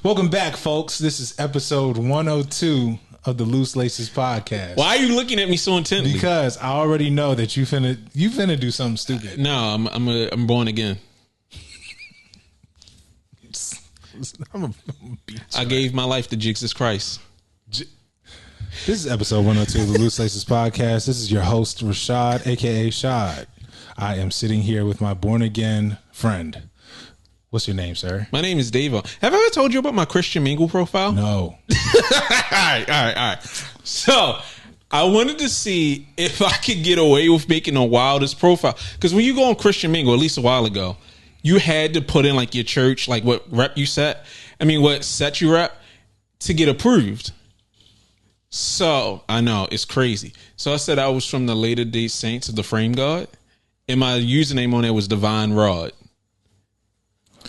Welcome back, folks. This is episode 102 of the Loose Laces podcast. Why are you looking at me so intently? Because I already know that you finna do something stupid. No, I'm born again. I gave my life to Jesus Christ. This is episode 102 of the Loose Laces podcast. This is your host, Rashad, aka Shad. I am sitting here with my born again friend. What's your name, sir? My name is Davon. Have I ever told you about my Christian Mingle profile? No. All right. So I wanted to see if I could get away with making the wildest profile. Because when you go on Christian Mingle, at least a while ago, you had to put in like your church, like what set you rep to get approved. So I know it's crazy. So I said I was from the Latter Day Saints of the Frame God, and my username on there was Divine Rod.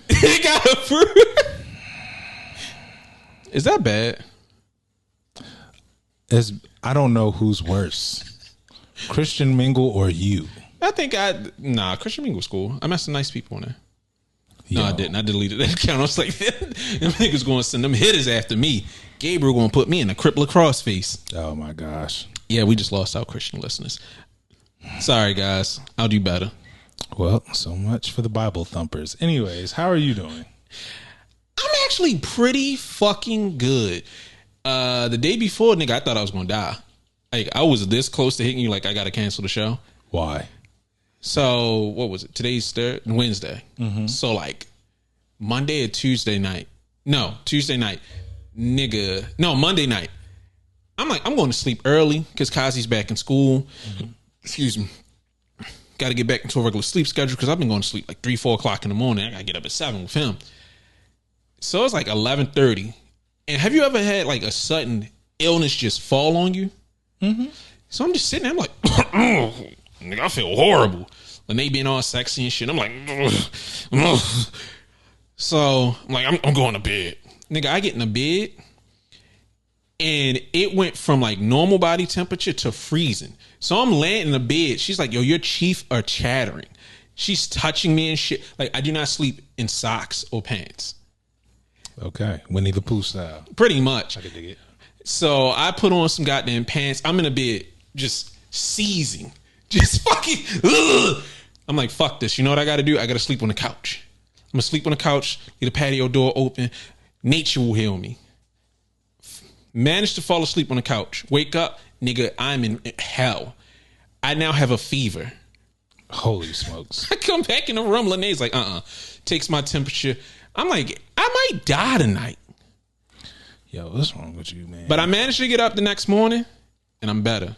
It got approved. Is that bad? I don't know who's worse, Christian Mingle or you. I think Christian Mingle was cool. I met some nice people on there. No, I didn't. I deleted that account. I was like, them niggas going to send them hitters after me. Gabriel going to put me in a cripple cross face. Oh my gosh. Yeah, we just lost our Christian listeners. Sorry, guys. I'll do better. Well, so much for the Bible thumpers. Anyways, how are you doing? I'm actually pretty fucking good. The day before, nigga, I thought I was going to die. Like, I was this close to hitting you like I got to cancel the show. Why? So, what was it? Today's Wednesday. Mm-hmm. So, like, Monday or Tuesday night. No, Tuesday night. Nigga. No, Monday night. I'm like, I'm going to sleep early because Kazi's back in school. Mm-hmm. Excuse me. Got to get back into a regular sleep schedule because I've been going to sleep like 3, 4 o'clock in the morning. I got to get up at 7 with him. So it's like 11:30. And have you ever had like a sudden illness just fall on you? Mm-hmm. So I'm just sitting there. I'm like, nigga, I feel horrible. And they being all sexy and shit. I'm like, so I'm like, I'm going to bed. Nigga, I get in the bed and it went from like normal body temperature to freezing. So I'm laying in the bed. She's like, yo, your teeth are chattering. She's touching me and shit. Like, I do not sleep in socks or pants. Okay. Winnie the Pooh style. Pretty much. I can dig it. So I put on some goddamn pants. I'm in the bed just seizing. Just fucking. Ugh. I'm like, fuck this. You know what I got to do? I got to sleep on the couch. I'm going to sleep on the couch. Leave the patio door open. Nature will heal me. Managed to fall asleep on the couch. Wake up. Nigga, I'm in hell. I now have a fever. Holy smokes. I come back in the room. Lene's like, takes my temperature. I'm like, I might die tonight. Yo, what's wrong with you, man? But I managed to get up the next morning, and I'm better.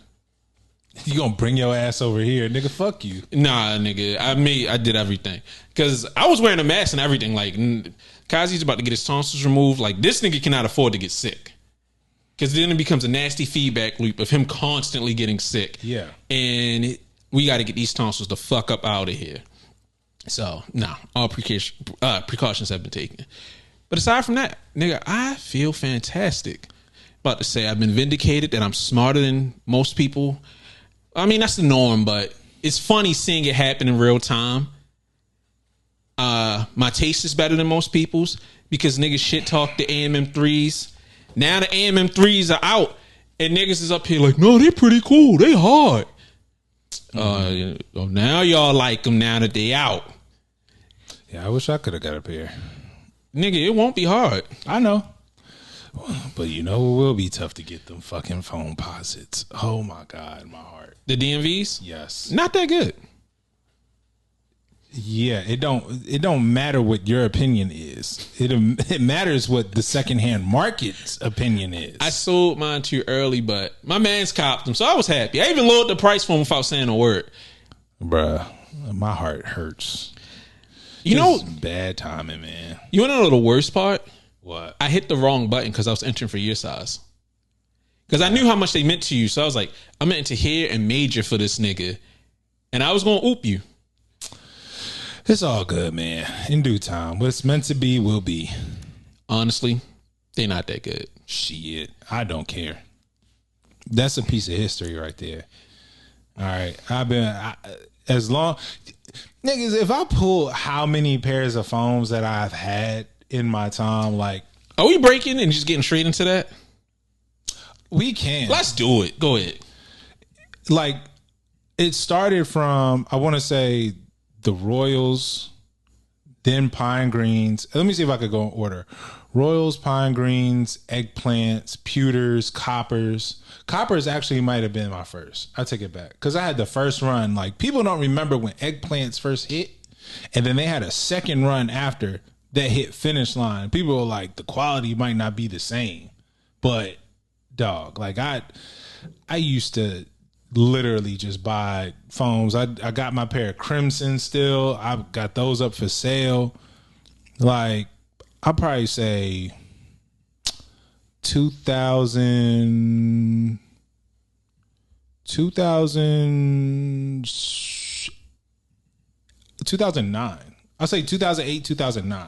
You gonna bring your ass over here, nigga? Fuck you. Nah, nigga. I did everything. Because I was wearing a mask and everything. Like, Kazi's about to get his tonsils removed. Like, this nigga cannot afford to get sick. Because then it becomes a nasty feedback loop of him constantly getting sick. Yeah. And we got to get these tonsils the fuck up out of here. So, all precautions have been taken. But aside from that, nigga, I feel fantastic. About to say I've been vindicated that I'm smarter than most people. I mean, that's the norm, but it's funny seeing it happen in real time. My taste is better than most people's because niggas shit talk the AMM3s. Now the AMM3s are out and niggas is up here like, no, they pretty cool. They hard. Now y'all like them now that they out. Yeah, I wish I could have got up here. Nigga, it won't be hard. I know. But you know it will be tough to get them fucking phone posits. Oh my God, my heart. The DMVs? Yes. Not that good. Yeah, it don't matter what your opinion is. It matters what the secondhand market's opinion is. I sold mine too early, but my man's copped them, so I was happy. I even lowered the price for him without saying a word. Bruh, my heart hurts. You know, bad timing, man. You want to know the worst part? What? I hit the wrong button because I was entering for your size. Because I knew how much they meant to you, so I was like, I'm into here and major for this nigga, and I was gonna oop you. It's all good, man. In due time. What's meant to be will be. Honestly, they're not that good. Shit. I don't care. That's a piece of history right there. All right. As long... Niggas, if I pull how many pairs of phones that I've had in my time, like, Are we breaking and just getting straight into that? We can. Let's do it. Go ahead. Like, it started from, I want to say, the Royals, then Pine Greens. Let me see if I could go in order. Royals, Pine Greens, eggplants, pewters, coppers. Coppers actually might have been my first. I take it back. Because I had the first run. Like, people don't remember when eggplants first hit. And then they had a second run after that hit finish line. People were like, the quality might not be the same. But, dog, like, I used to literally just buy foams. I got my pair of Crimson still. I've got those up for sale. Like, I'll probably say 2009. I'll say 2008, 2009.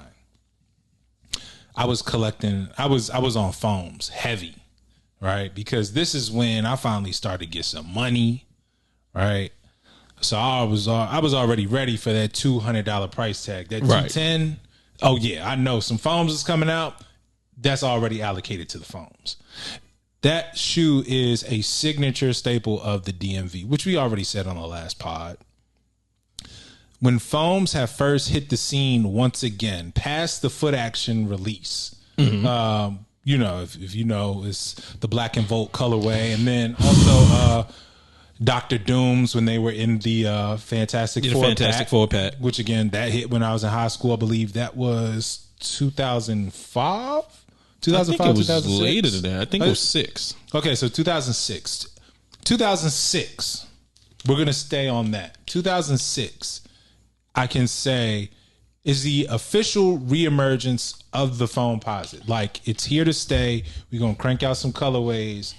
I was collecting. I was on foams heavy, right? Because this is when I finally started to get some money, right? So I was already ready for that $200 price tag. That $210. Oh yeah, I know some foams is coming out. That's already allocated to the foams. That shoe is a signature staple of the DMV, which we already said on the last pod. When foams have first hit the scene once again, past the foot action release, you know, if you know, it's the Black and Volt colorway, and then also Dr. Dooms when they were in the Fantastic Four pack, which again, that hit when I was in high school. I believe that was 2005. 2005, I think it was 2006? later than that. I think it was 6. Okay, so 2006. 2006. We're going to stay on that. 2006, I can say, is the official reemergence of the Foamposite. Like, it's here to stay. We're going to crank out some colorways,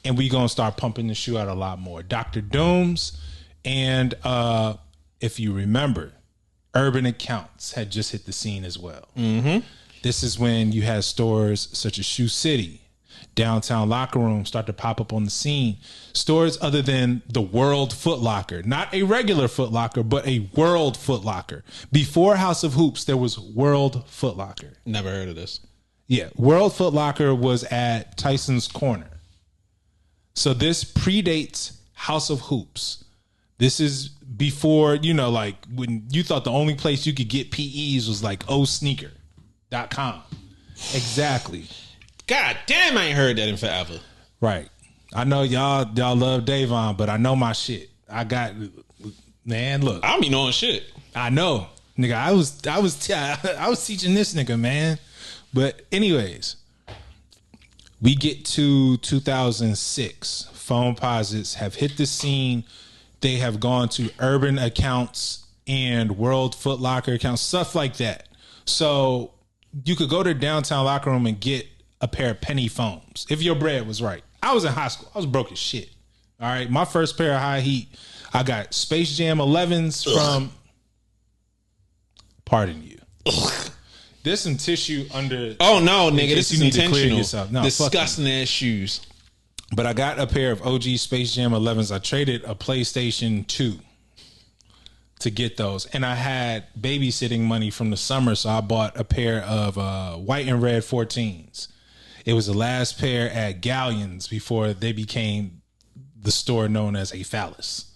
and we're going to start pumping the shoe out a lot more. Dr. Dooms, and if you remember, Urban Accounts had just hit the scene as well. Mm-hmm. This is when you had stores such as Shoe City, Downtown Locker Room start to pop up on the scene. Stores other than the World Foot Locker, not a regular Foot Locker, but a World Foot Locker. Before House of Hoops, there was World Foot Locker. Never heard of this. Yeah, World Foot Locker was at Tyson's Corner. So this predates House of Hoops. This is before, you know, like when you thought the only place you could get PEs was like osneaker.com. Exactly. God damn, I ain't heard that in forever. Right. I know y'all love Davon, but I know my shit. I got, man, look. I don't be knowing shit. I know. Nigga, I was teaching this nigga, man. But anyways, we get to 2006. Foamposites have hit the scene. They have gone to Urban Accounts and World Foot Locker accounts, stuff like that. So you could go to Downtown Locker Room and get a pair of penny foams if your bread was right. I was in high school. I was broke as shit. All right. My first pair of high heat, I got Space Jam 11s from, pardon you. There's some tissue under. Oh no, nigga, this is intentional. No, disgusting ass shoes. But I got a pair of OG Space Jam 11s. I traded a PlayStation 2 to get those. And I had babysitting money from the summer, so I bought a pair of white and red 14s. It was the last pair at Galleons before they became the store known as a phallus.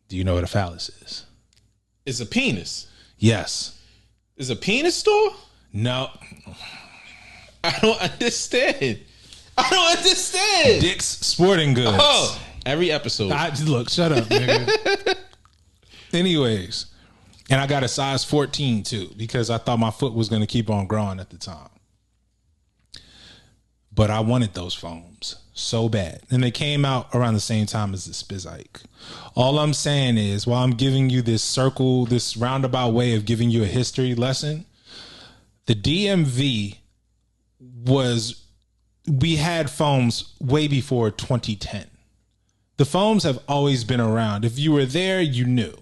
Do you know what a phallus is? It's a penis. Yes. It's a penis store? No. I don't understand. Dick's Sporting Goods. Oh, every episode. Look, shut up, nigga. Anyways, and I got a size 14 too because I thought my foot was going to keep on growing at the time. But I wanted those foams so bad. And they came out around the same time as the Spizike. All I'm saying is, while I'm giving you this roundabout way of giving you a history lesson, the DMV we had foams way before 2010. The foams have always been around. If you were there, you knew.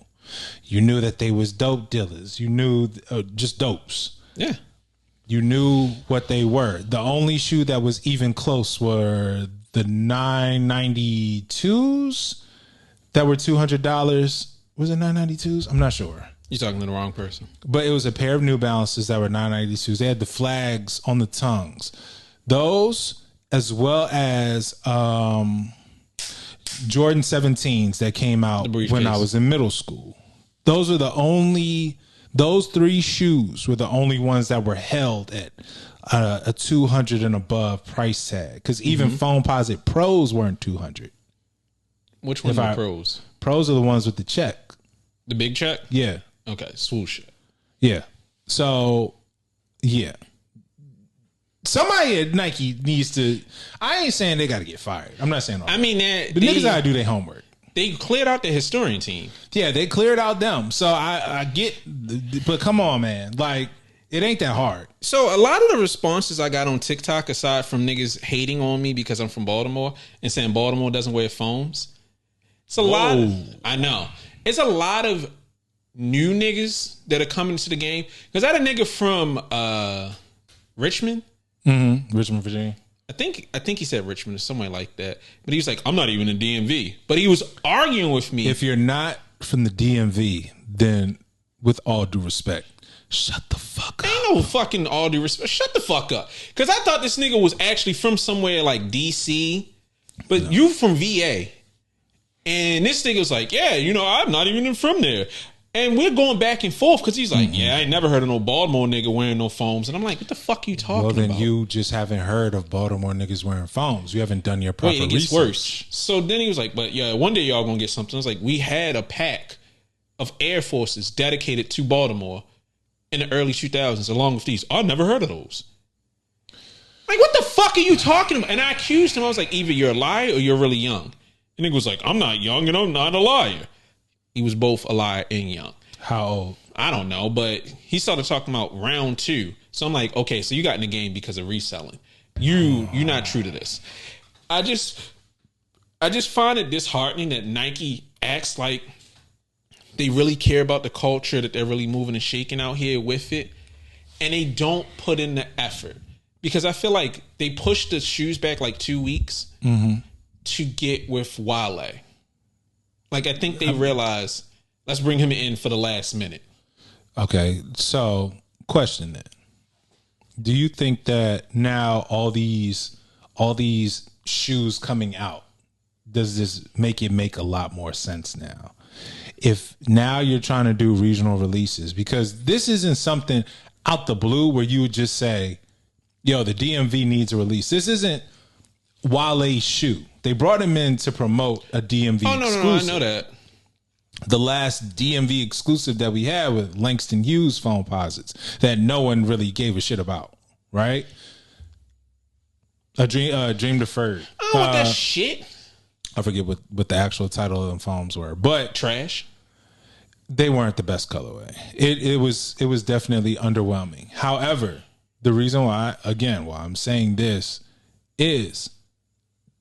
You knew that they was dope dealers. You knew just dopes. Yeah. You knew what they were. The only shoe that was even close were the 992s that were $200. Was it 992s? I'm not sure. You're talking to the wrong person. But it was a pair of New Balances that were 992s. They had the flags on the tongues. Those, as well as Jordan 17s that came out when I was in middle school. Those 3 shoes were the only ones that were held at a 200 and above price tag. Because even Foamposite Pros weren't 200. Which ones are Pros? Pros are the ones with the check. The big check? Yeah. Okay, swoosh. Yeah. So, yeah. Somebody at Nike needs to. I ain't saying they got to get fired. I'm not saying all I mean, but niggas got to do their homework. They cleared out the historian team. Yeah, they cleared out them. So I get, but come on, man. Like, it ain't that hard. So a lot of the responses I got on TikTok, aside from niggas hating on me because I'm from Baltimore and saying Baltimore doesn't wear foams, it's a lot. I know. It's a lot of new niggas that are coming to the game. Because I had a nigga from Richmond. Richmond, Virginia. I think he said Richmond or somewhere like that. But he was like, I'm not even in DMV. But he was arguing with me. If you're not from the DMV, then with all due respect, shut the fuck up. Ain't no fucking all due respect. Shut the fuck up. Because I thought this nigga was actually from somewhere like DC. But you from VA. And this nigga was like, yeah, I'm not even from there. And we're going back and forth because he's like, yeah, I ain't never heard of no Baltimore nigga wearing no foams. And I'm like, what the fuck you talking about? Well, then you just haven't heard of Baltimore niggas wearing foams. You haven't done your proper research. It gets worse. So then he was like, but yeah, one day y'all gonna get something. I was like, we had a pack of Air Forces dedicated to Baltimore in the early 2000s along with these. I never heard of those. Like, what the fuck are you talking about? And I accused him. I was like, either you're a liar or you're really young. And he was like, I'm not young and I'm not a liar. He was both a liar and young. How old? I don't know, but he started talking about round 2. So I'm like, okay, so you got in the game because of reselling. You're not true to this. I just find it disheartening that Nike acts like they really care about the culture, that they're really moving and shaking out here with it, and they don't put in the effort. Because I feel like they pushed the shoes back like 2 weeks to get with Wale. Like, I think they realized, let's bring him in for the last minute. Okay, so question then. Do you think that now all these shoes coming out, does this make a lot more sense now? If now you're trying to do regional releases, because this isn't something out the blue where you would just say, yo, the DMV needs a release. This isn't Wale's shoe. They brought him in to promote a DMV exclusive. No, I know that. The last DMV exclusive that we had with Langston Hughes Foamposites that no one really gave a shit about, right? A Dream Deferred. I don't want that shit. I forget what the actual title of them foams were, but trash. They weren't the best colorway. It was definitely underwhelming. However, the reason why I'm saying this is,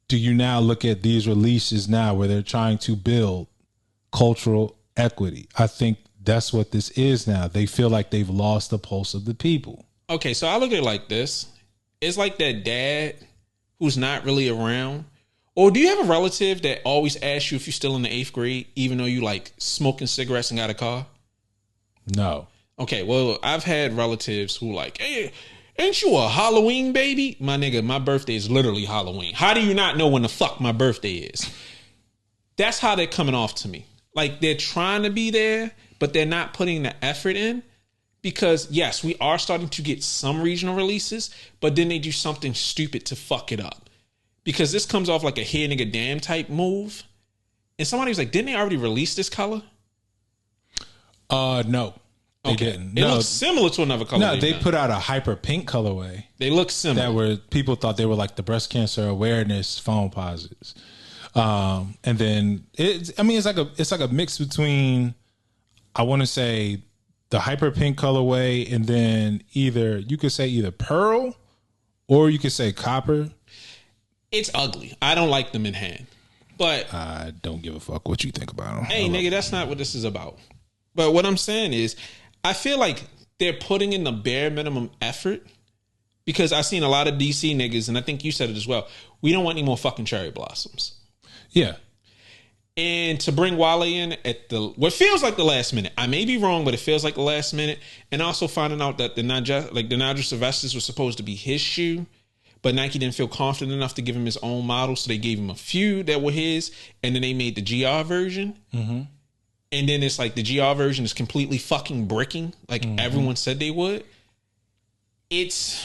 do you now look at these releases now where they're trying to build cultural equity? I think that's what this is now. They feel like they've lost the pulse of the people. Okay, so I look at it like this. It's like that dad who's not really around. Or do you have a relative that always asks you if you're still in the 8th grade, even though you like smoking cigarettes and got a car? No. Okay, well, I've had relatives who like, hey, ain't you a Halloween baby? My nigga, my birthday is literally Halloween. How do you not know when the fuck my birthday is? That's how they're coming off to me. Like, they're trying to be there, but they're not putting the effort in. Because, yes, we are starting to get some regional releases, but then they do something stupid to fuck it up. Because this comes off like a here nigga damn type move. And somebody was like, didn't they already release this color? No. They Okay. didn't. It looks similar to another color. No, they put out a hyper pink colorway. They look similar. That were, people thought they were like the breast cancer awareness Foamposites. And then it's like a mix between, I want to say, the hyper pink colorway, and then you could say either pearl or you could say copper. It's ugly. I don't like them in hand. But I don't give a fuck what you think about them. Hey, nigga, that's not what this is about. But what I'm saying is, I feel like they're putting in the bare minimum effort, because I've seen a lot of DC niggas, and I think you said it as well. We don't want any more fucking cherry blossoms. Yeah. And to bring Wale in at what feels like the last minute. I may be wrong, but it feels like the last minute. And also finding out that the Nigel Sylvesters was supposed to be his shoe, but Nike didn't feel confident enough to give him his own model, so they gave him a few that were his, and then they made the GR version. Mm-hmm. And then it's like the GR version is completely fucking bricking, like everyone said they would. It's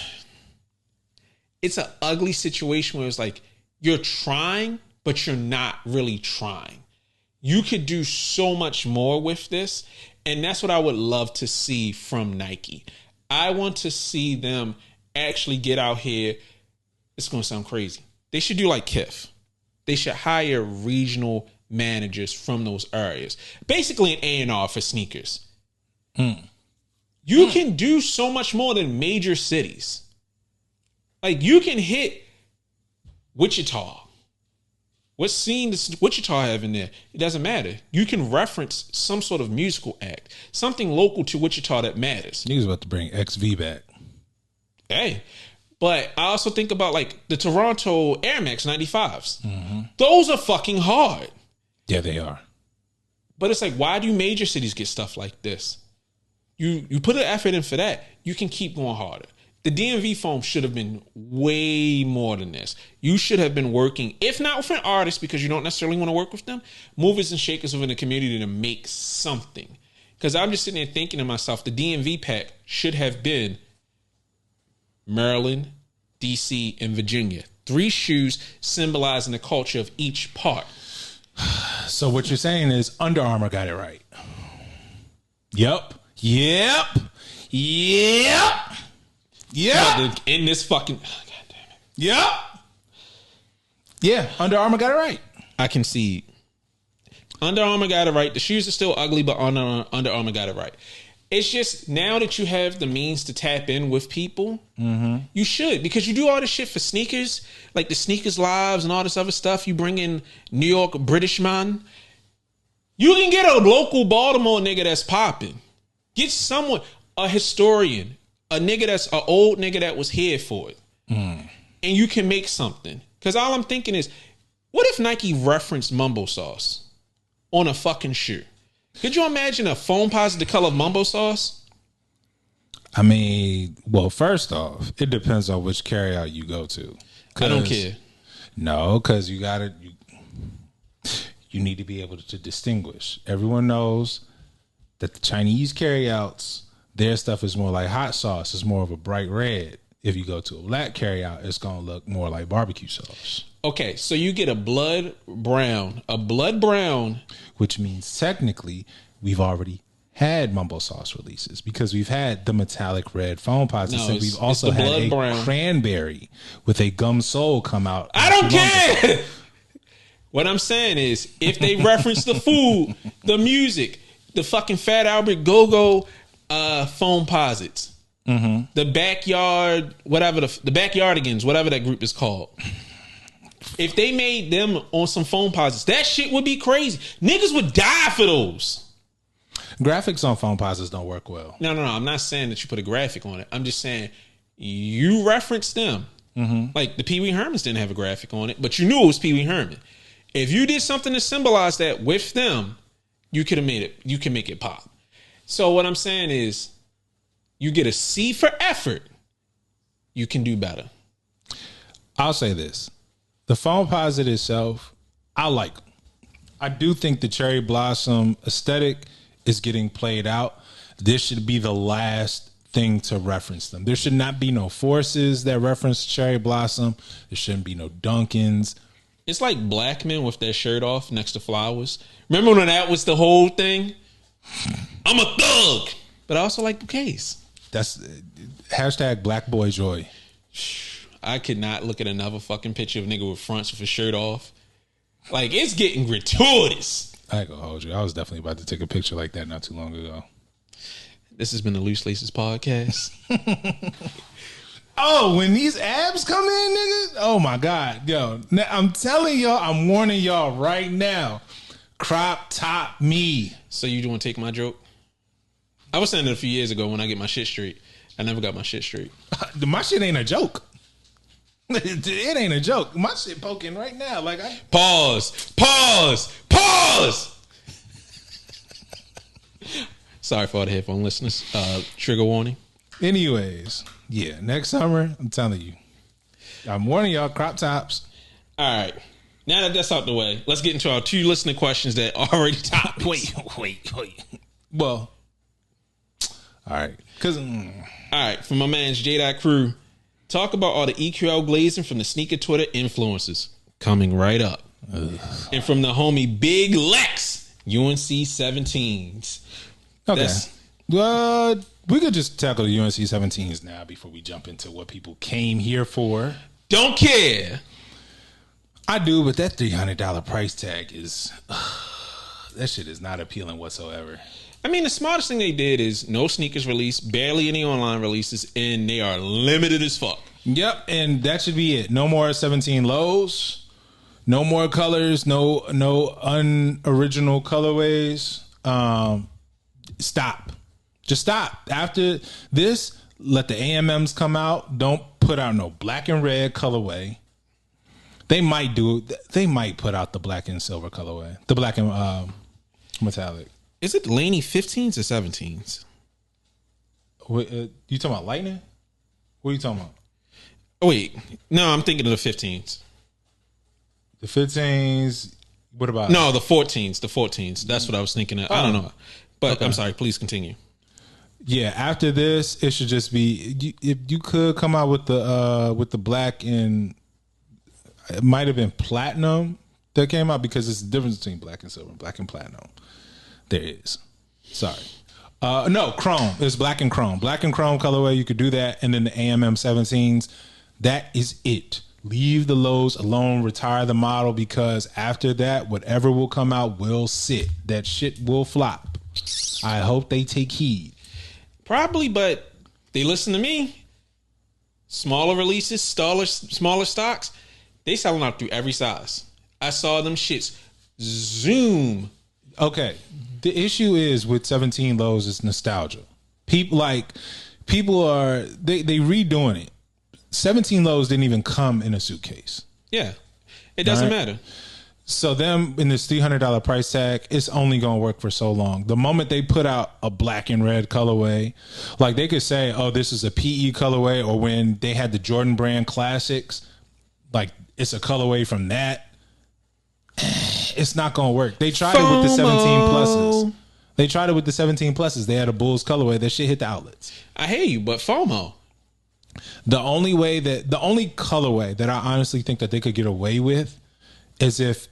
an ugly situation where it's like you're trying, but you're not really trying. You could do so much more with this. And that's what I would love to see from Nike. I want to see them actually get out here. It's going to sound crazy. They should do like Kith. They should hire regional managers from those areas. Basically an A&R for sneakers. You can do so much more than major cities. Like you can hit Wichita. What scene does Wichita have in there? It doesn't matter. You can reference some sort of musical act, something local to Wichita that matters. He was about to bring XV back. Hey, but I also think about like the Toronto Air Max 95s. Mm-hmm. Those are fucking hard. Yeah, they are. But it's like, why do major cities get stuff like this? You put an effort in for that, you can keep going harder. The DMV foam should have been way more than this. You should have been working, if not with an artist, because you don't necessarily want to work with them, movers and shakers within the community to make something. Because I'm just sitting there thinking to myself, the DMV pack should have been Maryland, DC, and Virginia. 3 shoes symbolizing the culture of each part. So what you're saying is Under Armour got it right. Yep. Yeah. In this fucking. Oh, God damn it. Yep. Yeah. Under Armour got it right. I concede. Under Armour got it right. The shoes are still ugly, but Under Armour got it right. It's just now that you have the means to tap in with people, you should, because you do all this shit for sneakers, like the Sneakers Lives and all this other stuff. You bring in New York British man. You can get a local Baltimore nigga that's popping. Get someone, a historian, a nigga that's an old nigga that was here for it. And you can make something. Because all I'm thinking is, what if Nike referenced Mumbo Sauce on a fucking shoe? Could you imagine a foam posit the color of Mumbo Sauce? I mean, well, first off, it depends on which carryout you go to. I don't care. No, because you need to be able to distinguish. Everyone knows that the Chinese carryouts, their stuff is more like hot sauce. It's more of a bright red. If you go to a black carryout, it's going to look more like barbecue sauce. Okay, so you get a blood brown. Which means technically we've already had Mumbo Sauce releases because we've had the metallic red foam posits, and we've also had a brown cranberry with a gum sole come out. I don't care. What I'm saying is, if they reference the food, the music, the fucking Fat Albert Go-Go foam posits, the backyard, whatever the backyardigans, whatever that group is called. If they made them on some foam posits, that shit would be crazy. Niggas would die for those. Graphics on foam posits don't work well. No. I'm not saying that you put a graphic on it. I'm just saying you reference them. Like the Pee Wee Hermans didn't have a graphic on it, but you knew it was Pee Wee Herman. If you did something to symbolize that with them, you could have made it. You can make it pop. So what I'm saying is, you get a C for effort. You can do better. I'll say this. The foam posit itself, I like. I do think the cherry blossom aesthetic is getting played out. This should be the last thing to reference them. There should not be no forces that reference cherry blossom. There shouldn't be no Dunkins. It's like black men with their shirt off next to flowers. Remember when that was the whole thing? I'm a thug, but I also like bouquets. That's hashtag Black Boy Joy. I could not look at another fucking picture of a nigga with fronts with his shirt off. Like, it's getting gratuitous. I ain't gonna hold you. I was definitely about to take a picture like that not too long ago. This has been the Loose Laces podcast. Oh, when these abs come in, nigga. Oh my God. Yo, now, I'm telling y'all, I'm warning y'all right now. Crop top me. So you want to take my joke? I was saying it a few years ago when I get my shit straight. I never got my shit straight. My shit ain't a joke. It ain't a joke. My shit poking right now. Like Pause. Sorry for all the headphone listeners. Trigger warning. Anyways, yeah, next summer, I'm telling you. I'm warning y'all, crop tops. All right. Now that that's out the way, let's get into our 2 listener questions that are already top. Wait. Well, all right. All right. From my man's J. Crew, talk about all the EQL glazing from the sneaker Twitter influencers. Coming right up. Ugh. And from the homie Big Lex, UNC 17s. Okay. We could just tackle the UNC 17s now before we jump into what people came here for. Don't care. I do, but that $300 price tag is... that shit is not appealing whatsoever. I mean, the smartest thing they did is no sneakers released, barely any online releases, and they are limited as fuck. Yep, and that should be it. No more 17 lows, no more colors, no unoriginal colorways. Stop. Just stop. After this, let the AMMs come out. Don't put out no black and red colorway. They might put out the black and silver colorway. The black and metallic. Is it Laney 15s or 17s? You talking about Lightning? What are you talking about? Oh, wait. No, I'm thinking of the 15s. The 15s. What about? No, the 14s. The 14s. That's what I was thinking of. I don't know. But okay. I'm sorry. Please continue. Yeah, after this, it should just be if you could come out with the black and it might have been platinum that came out because it's the difference between black and silver, black and platinum. There is. Sorry. No, chrome. It's black and chrome. Black and chrome colorway, you could do that. And then the AMM 17s, that is it. Leave the lows alone. Retire the model because after that, whatever will come out will sit. That shit will flop. I hope they take heed. Probably, but they listen to me. Smaller releases, smaller stocks, they selling out through every size. I saw them shits zoom. Okay. The issue is with 17 lows is nostalgia. People are redoing it. 17 lows didn't even come in a suitcase. Yeah. It doesn't matter. So them in this $300 price tag, it's only going to work for so long. The moment they put out a black and red colorway, like they could say, oh, this is a PE colorway, or when they had the Jordan brand classics, like it's a colorway from that. It's not going to work. They tried it with the 17 pluses. They had a Bulls colorway. That shit hit the outlets. I hear you, but FOMO. The only colorway that I honestly think that they could get away with is if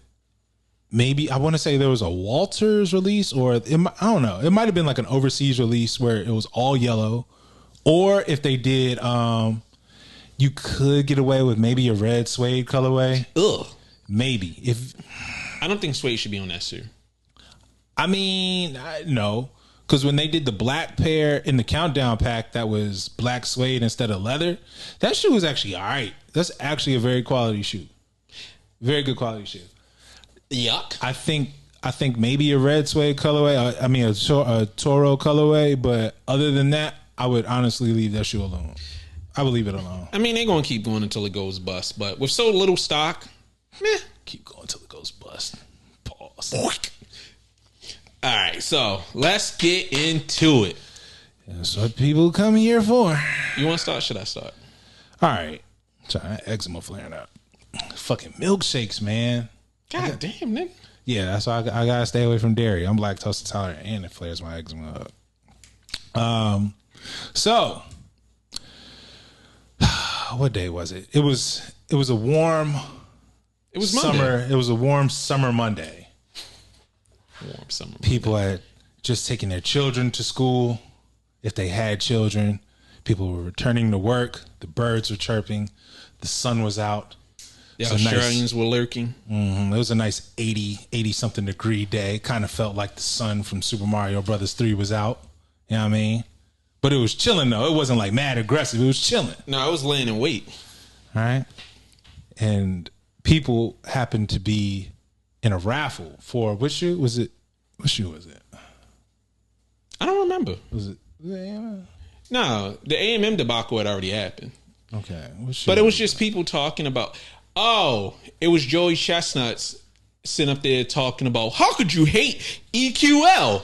maybe I want to say there was a Walters release, or I don't know. It might have been like an overseas release where it was all yellow, or if they did, you could get away with maybe a red suede colorway. Ugh, maybe if I don't think suede should be on that shoe. I mean, no, because when they did the black pair in the countdown pack, that was black suede instead of leather. That shoe was actually all right. That's actually a very quality shoe, very good quality shoe. Yuck. I think maybe a red suede colorway. I mean a Toro colorway, but other than that, I would honestly leave that shoe alone. I would leave it alone. I mean, they're gonna keep going until it goes bust, but with so little stock, meh. Keep going until it goes bust. Pause. All right, so let's get into it. That's what people come here for. You want to start? Should I start? All right. Sorry, eczema flaring up. Fucking milkshakes, man. God damn, nigga. Yeah, that's why I gotta stay away from dairy. I'm lactose intolerant, and it flares my eczema up. So what day was it? It was a warm. It was summer. Monday. It was a warm summer Monday. Warm summer Monday. People had just taken their children to school, if they had children. People were returning to work. The birds were chirping. The sun was out. The Australians were lurking. Mm-hmm. It was a nice 80-something degree day. Kind of felt like the sun from Super Mario Brothers 3 was out. You know what I mean? But it was chilling, though. It wasn't like mad aggressive. It was chilling. No, I was laying in wait. All right. And people happened to be in a raffle for, which shoe was it? What shoe was it? I don't remember. Was it? Yeah. No, the AMM debacle had already happened. Okay. But it was just people talking about, it was Joey Chestnuts sitting up there talking about, how could you hate EQL?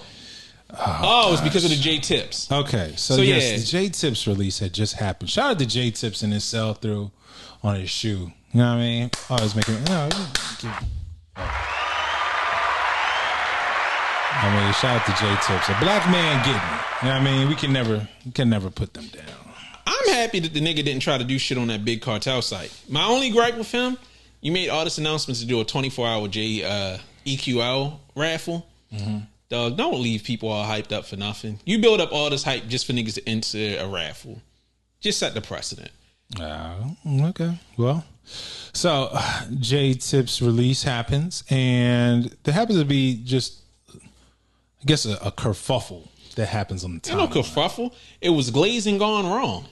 It's because of the J Tips. Okay. So yes, the J Tips release had just happened. Shout out to J Tips and his sell through on his shoe. You know what I mean? Oh, I was making. Shout out to J Tips. A black man getting it. You know what I mean? We can never put them down. I'm happy that the nigga didn't try to do shit on that big cartel site. My only gripe with him, you made all this announcements to do a 24-hour EQL raffle. Mm-hmm. Dog, don't leave people all hyped up for nothing. You build up all this hype just for niggas to enter a raffle. Just set the precedent. Okay. Well, so J Tips release happens, and there happens to be just, I guess, a kerfuffle that happens on the timeline. Ain't no kerfuffle. It was glazing gone wrong.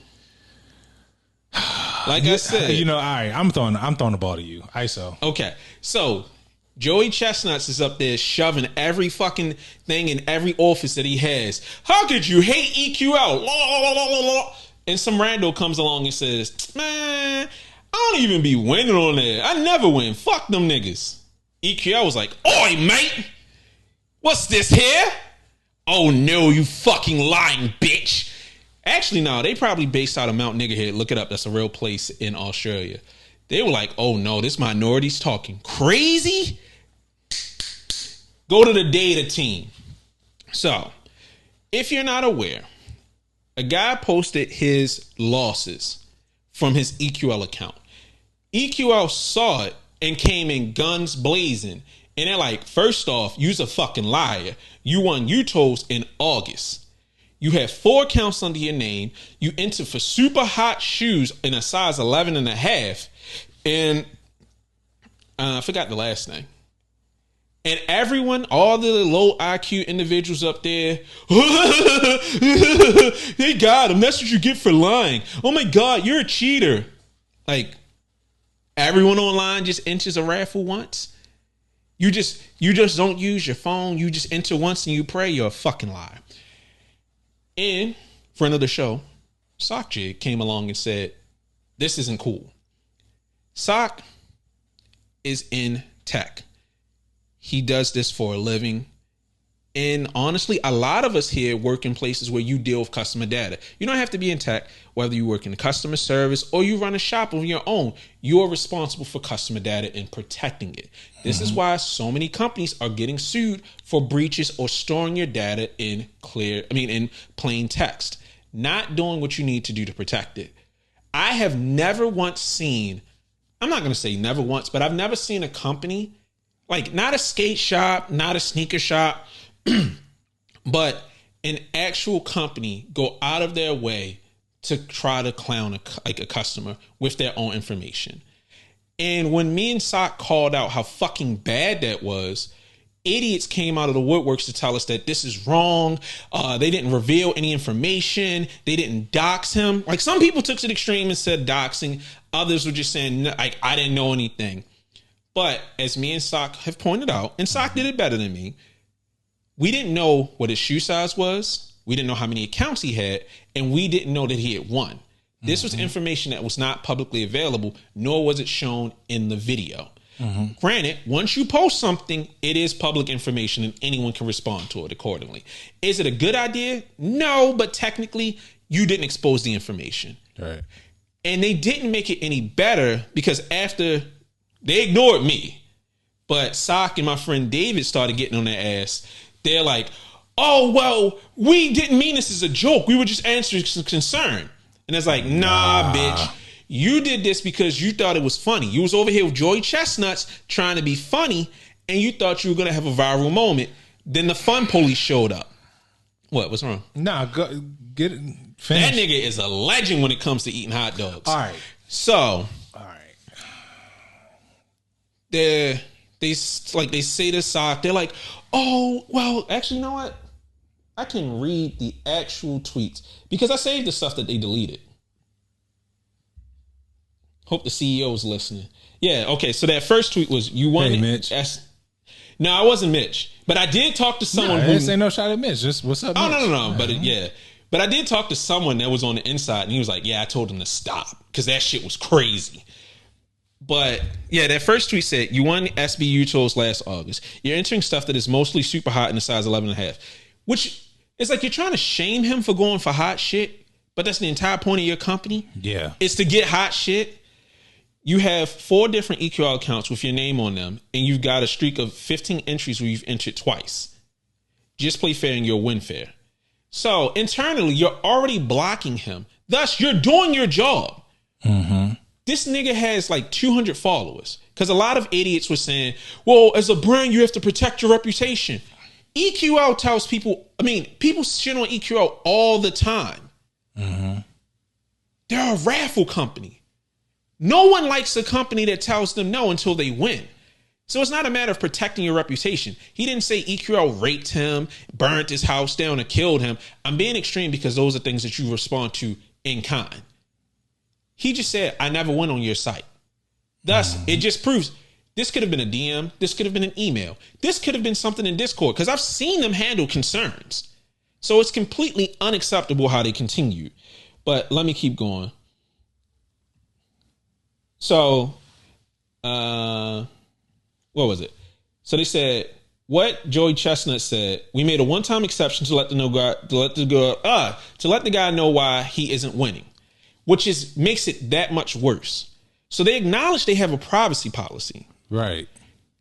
Like I said, all right. I'm throwing the ball to you. ISO. Okay, so Joey Chestnuts is up there shoving every fucking thing in every office that he has. How could you hate EQL? And some rando comes along and says, man, I don't even be winning on there. I never win. Fuck them niggas. EQL was like, oi, mate. What's this here? Oh, no, you fucking lying bitch. Actually, no, they probably based out of Mount Niggerhead. Look it up. That's a real place in Australia. They were like, oh, no, this minority's talking crazy. Go to the data team. So, if you're not aware, a guy posted his losses from his EQL account. EQL saw it and came in guns blazing. And they're like, first off, you's a fucking liar. You won UTOs in August. You have 4 accounts under your name. You entered for super hot shoes in a size 11 and a half. And I forgot the last name. And everyone, all the low IQ individuals up there, they got him. That's what you get for lying. Oh my God, you're a cheater. Like, everyone online just enters a raffle once. You just don't use your phone. You just enter once and you pray. You're a fucking liar. And friend of the show, Sock Jig, came along and said, this isn't cool. Sock is in tech. He does this for a living. And honestly, a lot of us here work in places where you deal with customer data. You don't have to be in tech, whether you work in customer service or you run a shop of your own. You are responsible for customer data and protecting it. This is why so many companies are getting sued for breaches or storing your data in plain text, not doing what you need to do to protect it. I have never once seen, I'm not going to say never once, but I've never seen a company, like not a skate shop, not a sneaker shop, but an actual company go out of their way to try to clown a customer with their own information. And when me and Sock called out how fucking bad that was, idiots came out of the woodworks to tell us that this is wrong. They didn't reveal any information. They didn't dox him. Like, some people took to the extreme and said doxing. Others were just saying, like, I didn't know anything. But as me and Sock have pointed out, and Sock did it better than me, we didn't know what his shoe size was. We didn't know how many accounts he had. And we didn't know that he had won. This was information that was not publicly available, nor was it shown in the video. Granted, once you post something, it is public information and anyone can respond to it accordingly. Is it a good idea? No, but technically, you didn't expose the information. Right. And they didn't make it any better because after they ignored me, but Sock and my friend David started getting on their ass. They're like, oh, well, we didn't mean this as a joke. We were just answering some concern. And it's like, nah, bitch. You did this because you thought it was funny. You was over here with Joey Chestnuts trying to be funny, and you thought you were going to have a viral moment. Then the fun police showed up. What's wrong? Nah, get it. Finish. That nigga is a legend when it comes to eating hot dogs. All right. So, all right. They say to Sock, they're like, oh, well, actually, you know what? I can read the actual tweets because I saved the stuff that they deleted. Hope the CEO is listening. Yeah, okay. So that first tweet was, you won. Hey, Mitch. No, I wasn't Mitch, but I did talk to someone who. This ain't no shot at Mitch. Just what's up, Mitch? Oh, no. But yeah, But I did talk to someone that was on the inside, and he was like, yeah, I told him to stop because that shit was crazy. But yeah, that first tweet said, you won SBU tools last August. You're entering stuff that is mostly super hot in the size 11.5, which is like you're trying to shame him for going for hot shit. But that's the entire point of your company. Yeah. It's to get hot shit. You have 4 different EQL accounts with your name on them, and you've got a streak of 15 entries where you've entered twice. Just play fair and you'll win fair. So internally, you're already blocking him. Thus, you're doing your job. Mm-hmm. This nigga has like 200 followers. Because a lot of idiots were saying, well, as a brand, you have to protect your reputation. EQL tells people, people shit on EQL all the time. Mm-hmm. They're a raffle company. No one likes a company that tells them no until they win. So it's not a matter of protecting your reputation. He didn't say EQL raped him, burnt his house down, or killed him. I'm being extreme because those are things that you respond to in kind. He just said, I never went on your site. Thus, it just proves this could have been a DM. This could have been an email. This could have been something in Discord because I've seen them handle concerns. So it's completely unacceptable how they continue. But let me keep going. So, what was it? So they said, what Joey Chestnut said, we made a one-time exception to let the guy know why he isn't winning. Which makes it that much worse. So they acknowledge they have a privacy policy. Right.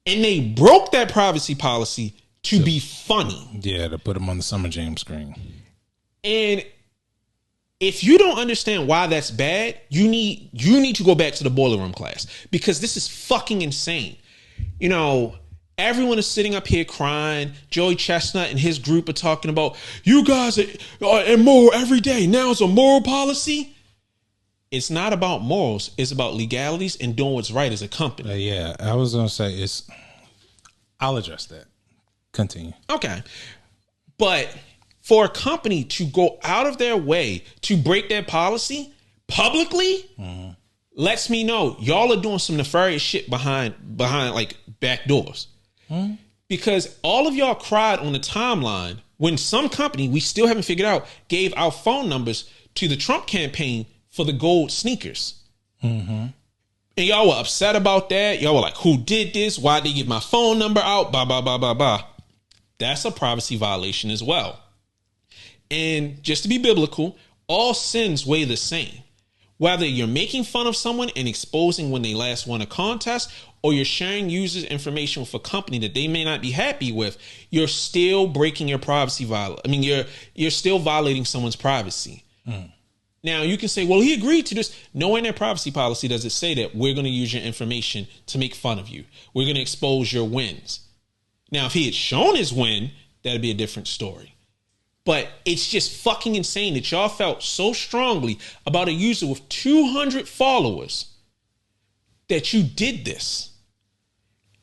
And they broke that privacy policy to be funny. Yeah, to put him on the Summer Jam screen. And if you don't understand why that's bad, you need to go back to the boiler room class. Because this is fucking insane. You know, everyone is sitting up here crying. Joey Chestnut and his group are talking about, you guys are immoral every day. Now it's a moral policy. It's not about morals. It's about legalities and doing what's right as a company. Yeah, I was going to say I'll address that. Continue. Okay. But for a company to go out of their way to break their policy publicly lets me know y'all are doing some nefarious shit behind like back doors. Because all of y'all cried on the timeline when some company we still haven't figured out gave our phone numbers to the Trump campaign for the gold sneakers. And y'all were upset about that. Y'all were like, who did this? Why'd they give my phone number out? Blah, blah, blah, blah, blah. That's a privacy violation as well. And just to be biblical, all sins weigh the same. Whether you're making fun of someone and exposing when they last won a contest, or you're sharing users' information with a company that they may not be happy with, you're still breaking your privacy you're still violating someone's privacy. Now, you can say, well, he agreed to this. Nowhere in their privacy policy does it say that we're going to use your information to make fun of you. We're going to expose your wins. Now, if he had shown his win, that'd be a different story. But it's just fucking insane that y'all felt so strongly about a user with 200 followers that you did this.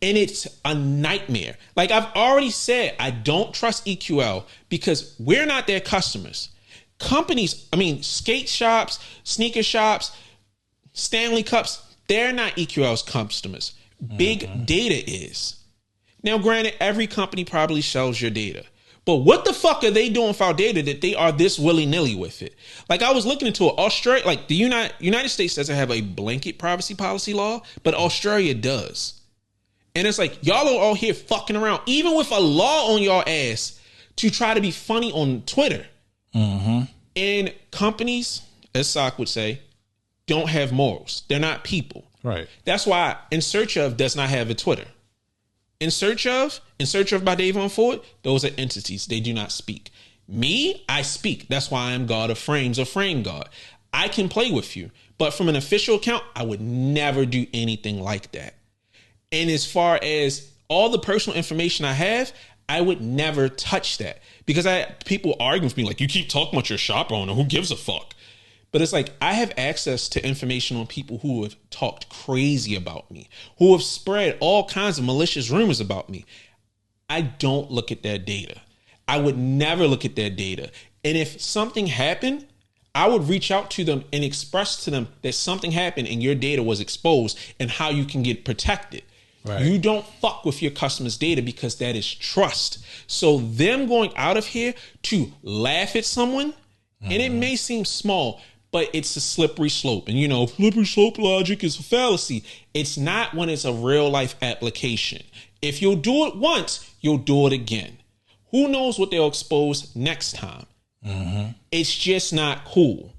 And it's a nightmare. Like I've already said, I don't trust EQL because we're not their customers. Companies, skate shops, sneaker shops, Stanley Cups, they're not EQL's customers. Big data is. Now, granted, every company probably sells your data. But what the fuck are they doing for our data that they are this willy-nilly with it? Like I was looking into it. Australia, like the United States doesn't have a blanket privacy policy law, but Australia does. And it's like, y'all are all here fucking around, even with a law on y'all ass to try to be funny on Twitter. And companies, as Sock would say, don't have morals. They're not people. Right. That's why In Search Of does not have a Twitter. In Search Of by Davon Ford, those are entities. They do not speak. Me, I speak. That's why I am God of Frames or Frame God. I can play with you. But from an official account, I would never do anything like that. And as far as all the personal information I have, I would never touch that. Because people argue with me like, you keep talking about your shop owner. Who gives a fuck? But it's like, I have access to information on people who have talked crazy about me, who have spread all kinds of malicious rumors about me. I don't look at that data. I would never look at that data. And if something happened, I would reach out to them and express to them that something happened and your data was exposed and how you can get protected. Right. You don't fuck with your customers' data because that is trust. So them going out of here to laugh at someone And it may seem small, but it's a slippery slope. And, slippery slope logic is a fallacy. It's not when it's a real life application. If you'll do it once, you'll do it again. Who knows what they'll expose next time? It's just not cool.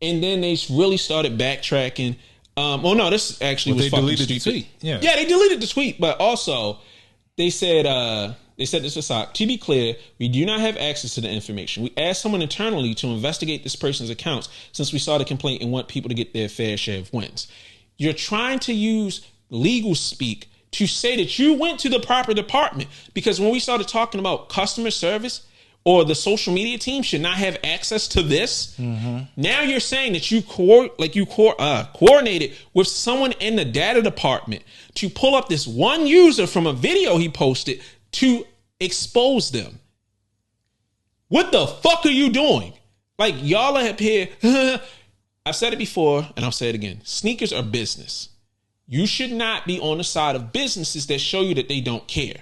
And then they really started backtracking. This actually was fucking stupid. The tweet. Yeah, they deleted the tweet, but also they said this aside. To be clear, we do not have access to the information. We asked someone internally to investigate this person's accounts since we saw the complaint and want people to get their fair share of wins. You're trying to use legal speak to say that you went to the proper department, because when we started talking about customer service or the social media team should not have access to this, now you're saying that you coordinated with someone in the data department to pull up this one user from a video he posted to expose them. What the fuck are you doing? Like, y'all are up here. I've said it before and I'll say it again. Sneakers are business. You should not be on the side of businesses that show you that they don't care.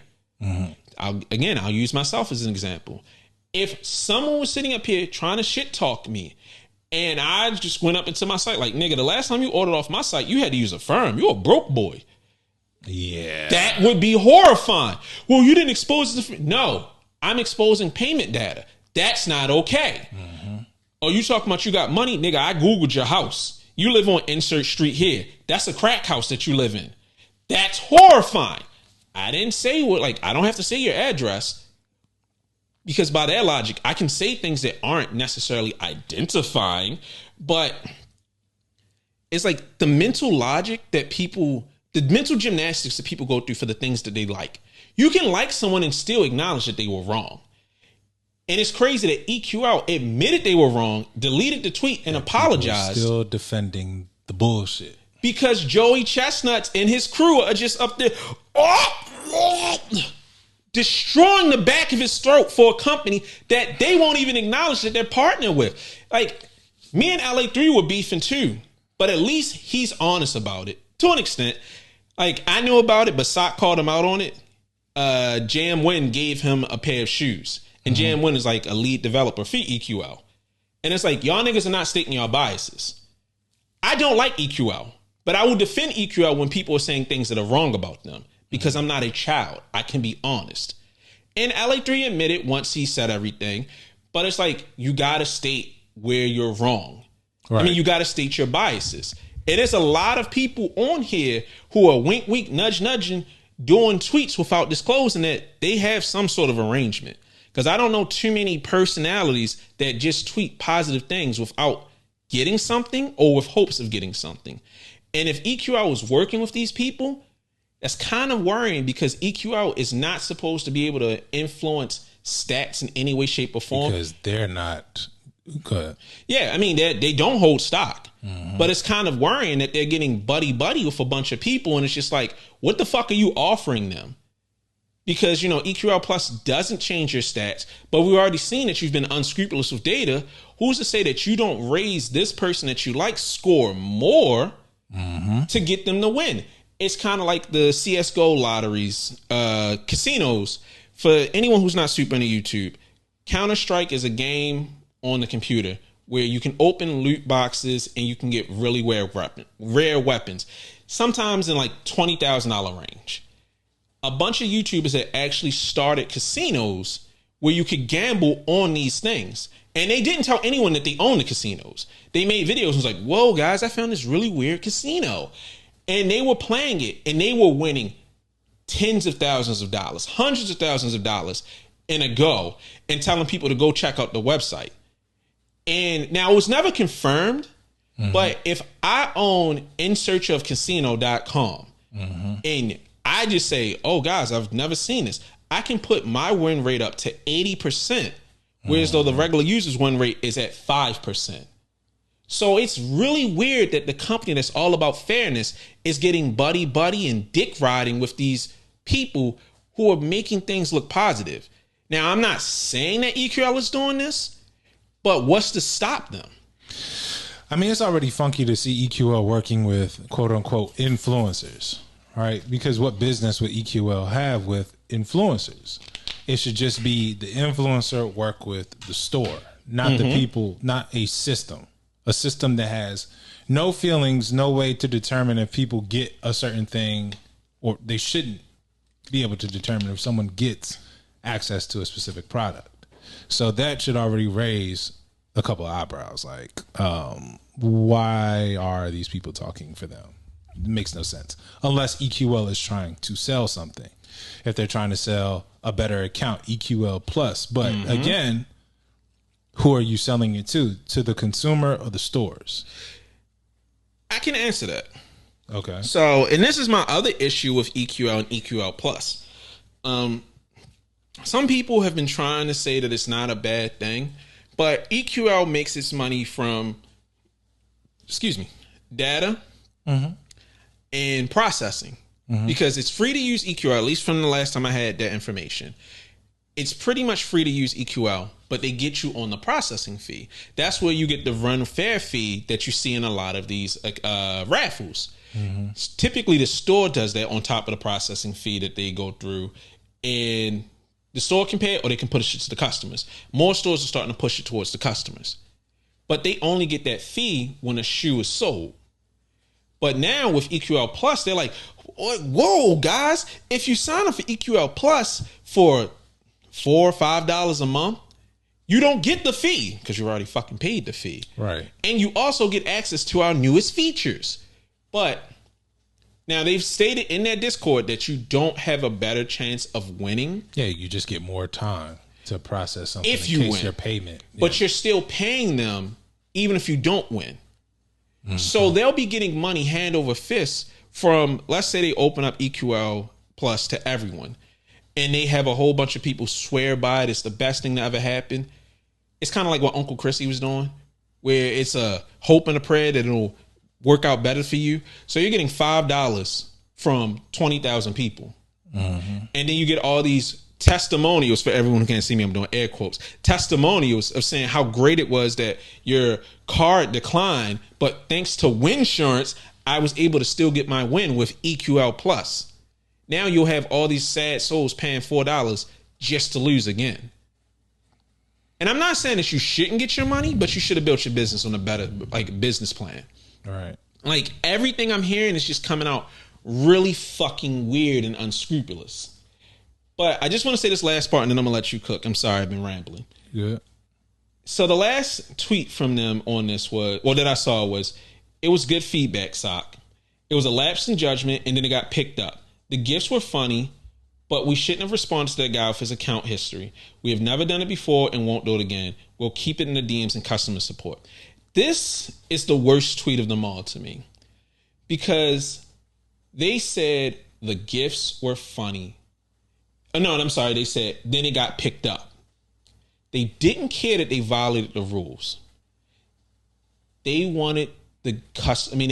I'll use myself as an example. If someone was sitting up here trying to shit talk me and I just went up into my site like, nigga, the last time you ordered off my site, you had to use a firm. You're a broke boy. Yeah. That would be horrifying. Well, you didn't expose the... No, I'm exposing payment data. That's not okay. Oh, you talking about you got money? Nigga, I Googled your house. You live on Insert Street here. That's a crack house that you live in. That's horrifying. I didn't say I don't have to say your address, because by that logic, I can say things that aren't necessarily identifying, but it's like the mental logic that the mental gymnastics that people go through for the things that they like. You can like someone and still acknowledge that they were wrong. And it's crazy that EQL admitted they were wrong, deleted the tweet, and apologized. Still defending the bullshit. Because Joey Chestnuts and his crew are just up there destroying the back of his throat for a company that they won't even acknowledge that they're partnering with. Like, me and LA3 were beefing too, but at least he's honest about it to an extent. Like, I knew about it, but Sock called him out on it. Jam Win gave him a pair of shoes, and Jam Win is like a lead developer for EQL. And it's like, y'all niggas are not stating y'all biases. I don't like EQL, but I will defend EQL when people are saying things that are wrong about them, because I'm not a child. I can be honest. And LA3 admitted once he said everything, but it's like, you got to state where you're wrong. Right. I mean, you got to state your biases. And there's a lot of people on here who are wink, wink, nudge, nudging, doing tweets without disclosing that they have some sort of arrangement. Because I don't know too many personalities that just tweet positive things without getting something or with hopes of getting something. And if EQL was working with these people, that's kind of worrying, because EQL is not supposed to be able to influence stats in any way, shape, or form. Because they're not good. Yeah, I mean, they don't hold stock. But it's kind of worrying that they're getting buddy-buddy with a bunch of people, and it's just like, what the fuck are you offering them? Because, EQL Plus doesn't change your stats, but we've already seen that you've been unscrupulous with data. Who's to say that you don't raise this person that you like score more to get them to win? It's kind of like the CSGO lotteries, casinos. For anyone who's not super into YouTube, Counter-Strike is a game on the computer where you can open loot boxes and you can get really rare weapons, sometimes in like $20,000 range. A bunch of YouTubers that actually started casinos where you could gamble on these things. And they didn't tell anyone that they owned the casinos. They made videos and was like, whoa, guys, I found this really weird casino. And they were playing it and they were winning tens of thousands of dollars, hundreds of thousands of dollars in a go, and telling people to go check out the website. And now it was never confirmed, but if I own insearchofcasino.com and I just say, oh, guys, I've never seen this, I can put my win rate up to 80%, whereas though the regular user's win rate is at 5%. So it's really weird that the company that's all about fairness is getting buddy and dick riding with these people who are making things look positive. Now, I'm not saying that EQL is doing this, but what's to stop them? I mean, it's already funky to see EQL working with quote unquote influencers, right? Because what business would EQL have with influencers? It should just be the influencer work with the store, not the people, not a system that has no feelings, no way to determine if people get a certain thing, or they shouldn't be able to determine if someone gets access to a specific product. So that should already raise a couple of eyebrows. Like, why are these people talking for them? It makes no sense unless EQL is trying to sell something. If they're trying to sell a better account, EQL plus. But again, who are you selling it to? To the consumer or the stores? I can answer that. Okay. So, and this is my other issue with EQL and EQL plus. Some people have been trying to say that it's not a bad thing, but EQL makes its money from, data and processing. Because it's free to use EQL, at least from the last time I had that information. It's pretty much free to use EQL, but they get you on the processing fee. That's where you get the run fair fee that you see in a lot of these raffles. Typically, the store does that on top of the processing fee that they go through. And the store can pay it, or they can push it to the customers. More stores are starting to push it towards the customers. But they only get that fee when a shoe is sold. But now with EQL Plus, they're like, whoa, guys, if you sign up for EQL Plus for $4 or $5 a month, you don't get the fee because you already fucking paid the fee. Right. And you also get access to our newest features. But now they've stated in their Discord that you don't have a better chance of winning. Yeah, you just get more time to process something if in you case win. your payment. But you're still paying them even if you don't win. So they'll be getting money hand over fist from, let's say they open up EQL Plus to everyone and they have a whole bunch of people swear by it. It's the best thing that ever happened. It's kind of like what Uncle Chrissy was doing, where it's a hope and a prayer that it'll work out better for you. So you're getting $5 from 20,000 people. And then you get all these testimonials. For everyone who can't see me, I'm doing air quotes. Testimonials of saying how great it was that your card declined, but thanks to Winsurance, I was able to still get my win with EQL Plus. Now you'll have all these sad souls paying $4 just to lose again. And I'm not saying that you shouldn't get your money, but you should have built your business on a better business plan. All right. Like, everything I'm hearing is just coming out really fucking weird and unscrupulous. But I just want to say this last part, and then I'm going to let you cook. I'm sorry, I've been rambling. Yeah. So the last tweet from them on this was, that I saw was, it was good feedback, Sock. It was a lapse in judgment, and then it got picked up. The gifts were funny, but we shouldn't have responded to that guy with his account history. We have never done it before and won't do it again. We'll keep it in the DMs and customer support. This is the worst tweet of them all to me, because they said the gifts were funny. No, I'm sorry. They said then it got picked up. They didn't care that they violated the rules. They wanted they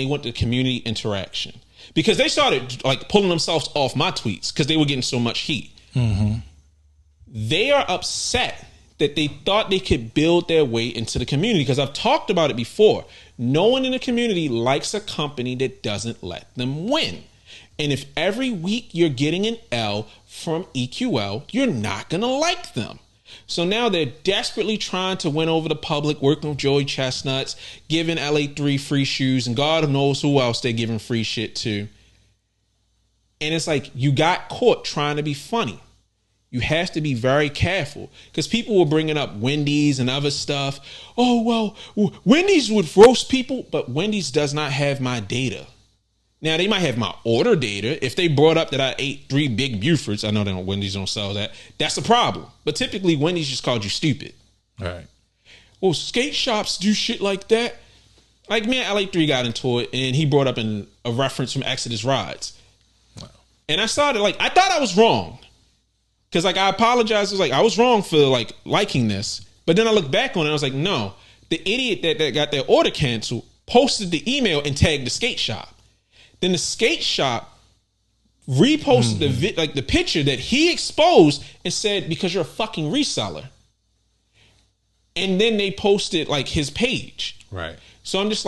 want the community interaction, because they started pulling themselves off my tweets because they were getting so much heat. They are upset that they thought they could build their way into the community, because I've talked about it before. No one in the community likes a company that doesn't let them win. And if every week you're getting an L from EQL, you're not going to like them. So now they're desperately trying to win over the public, working with Joey Chestnuts, giving LA3 free shoes, and God knows who else they're giving free shit to. And it's like, you got caught trying to be funny. You have to be very careful, because people were bringing up Wendy's and other stuff. Oh, well, Wendy's would roast people, but Wendy's does not have my data. Now, they might have my order data. If they brought up that I ate 3 big Bufords, I know Wendy's don't sell that. That's a problem. But typically, Wendy's just called you stupid. All right. Well, skate shops do shit like that. Like, me and LA3 got into it, and he brought up a reference from Exodus Rides. Wow. And I started, I thought I was wrong. Because, I apologized. I was I was wrong for, liking this. But then I looked back on it, and I was like, no. The idiot that got their order canceled posted the email and tagged the skate shop. Then the skate shop reposted the picture that he exposed and said, because you're a fucking reseller. And then they posted his page. Right. So I'm just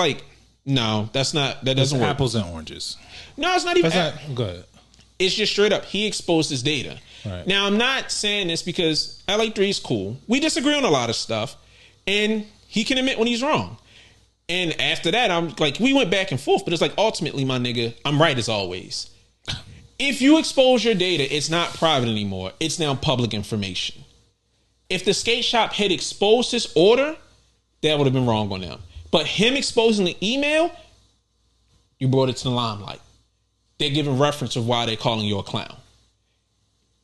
no, that doesn't work. Apples and oranges. No, it's not even. Go ahead. It's just straight up. He exposed his data. Right. Now, I'm not saying this because LA3 is cool. We disagree on a lot of stuff. and he can admit when he's wrong. And after that, I'm like, we went back and forth, but it's like, ultimately, my nigga, I'm right as always. If you expose your data, it's not private anymore. It's now public information. If the skate shop had exposed his order, that would have been wrong on them. But him exposing the email, you brought it to the limelight. They're giving reference of why they're calling you a clown.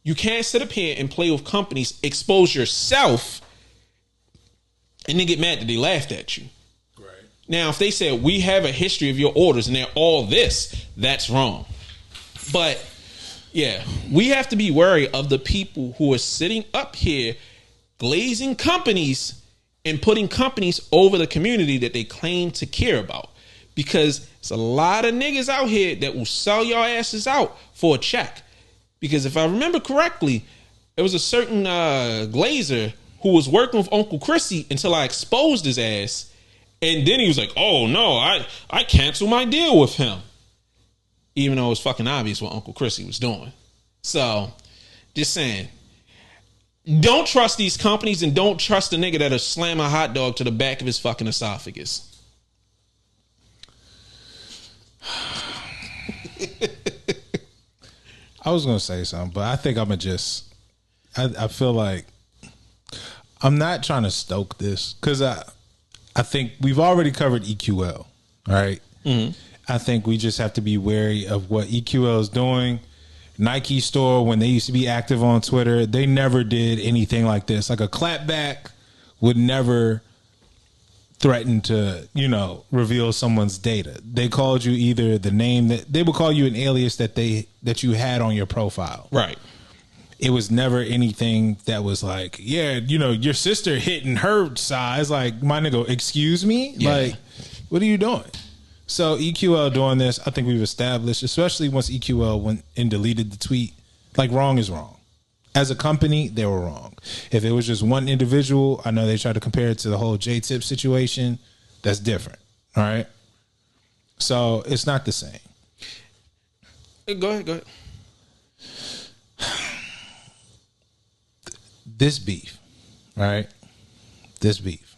You can't sit up here and play with companies, expose yourself, and then get mad that they laughed at you. Right. Now, if they said, we have a history of your orders and they're all this, that's wrong. But, yeah, we have to be wary of the people who are sitting up here glazing companies and putting companies over the community that they claim to care about. Because there's a lot of niggas out here that will sell your asses out for a check. Because if I remember correctly, there was a certain glazer who was working with Uncle Chrissy until I exposed his ass. And then he was like, oh, no, I canceled my deal with him. Even though it was fucking obvious what Uncle Chrissy was doing. So, just saying. Don't trust these companies and don't trust the nigga that'll slam a hot dog to the back of his fucking esophagus. I was going to say something, but I think I'm going to just... I feel like I'm not trying to stoke this because I think we've already covered EQL, right? Mm-hmm. I think we just have to be wary of what EQL is doing. Nike store, when they used to be active on Twitter, they never did anything like this. Like a clapback would never threaten to, reveal someone's data. They called you either the name that they would call you an alias that you had on your profile. Right. It was never anything that was like, yeah, your sister hitting her size. Like, my nigga, excuse me? Yeah. Like, what are you doing? So EQL doing this, I think we've established, especially once EQL went and deleted the tweet, like wrong is wrong. As a company, they were wrong. If it was just one individual, I know they tried to compare it to the whole J-Tip situation. That's different. All right. So it's not the same. Go ahead. This beef, right? This beef.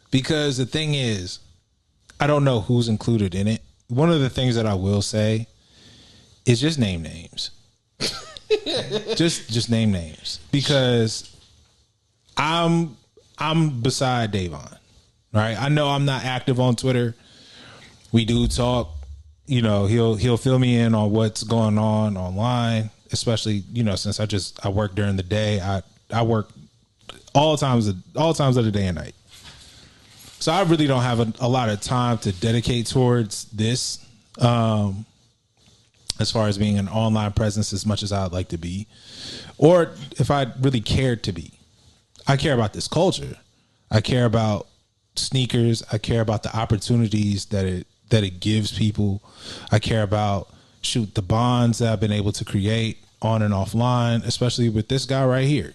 Because the thing is, I don't know who's included in it. One of the things that I will say is just name names. just name names. Because I'm beside Davon. Right? I know I'm not active on Twitter. We do talk. He'll fill me in on what's going on online, especially, since I work during the day. I work all times of the day and night. So I really don't have a lot of time to dedicate towards this, as far as being an online presence as much as I'd like to be, or if I really cared to be. I care about this culture. I care about sneakers. I care about the opportunities that it gives people. I care about the bonds that I've been able to create on and offline, especially with this guy right here.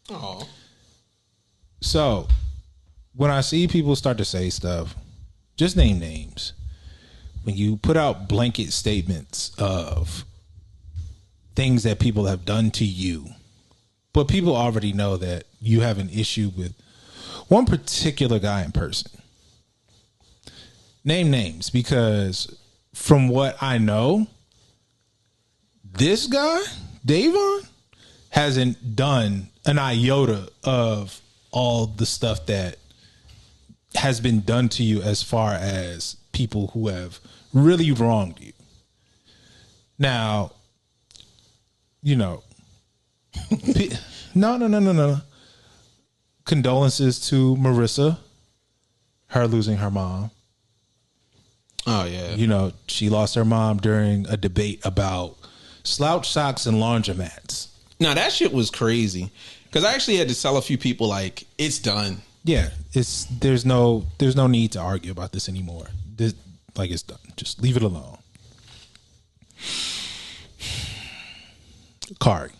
Oh. So when I see people start to say stuff, just name names. When you put out blanket statements of things that people have done to you, but people already know that you have an issue with one particular guy in person. Name names, because from what I know, this guy, Davon, hasn't done an iota of all the stuff that has been done to you as far as people who have really wronged you. Now, no. Condolences to Marissa, her losing her mom. Oh, yeah. She lost her mom during a debate about slouch socks and laundromats. Now, that shit was crazy. Because I actually had to tell a few people, like, it's done. Yeah, there's no need to argue about this anymore. It's done. Just leave it alone. Kari.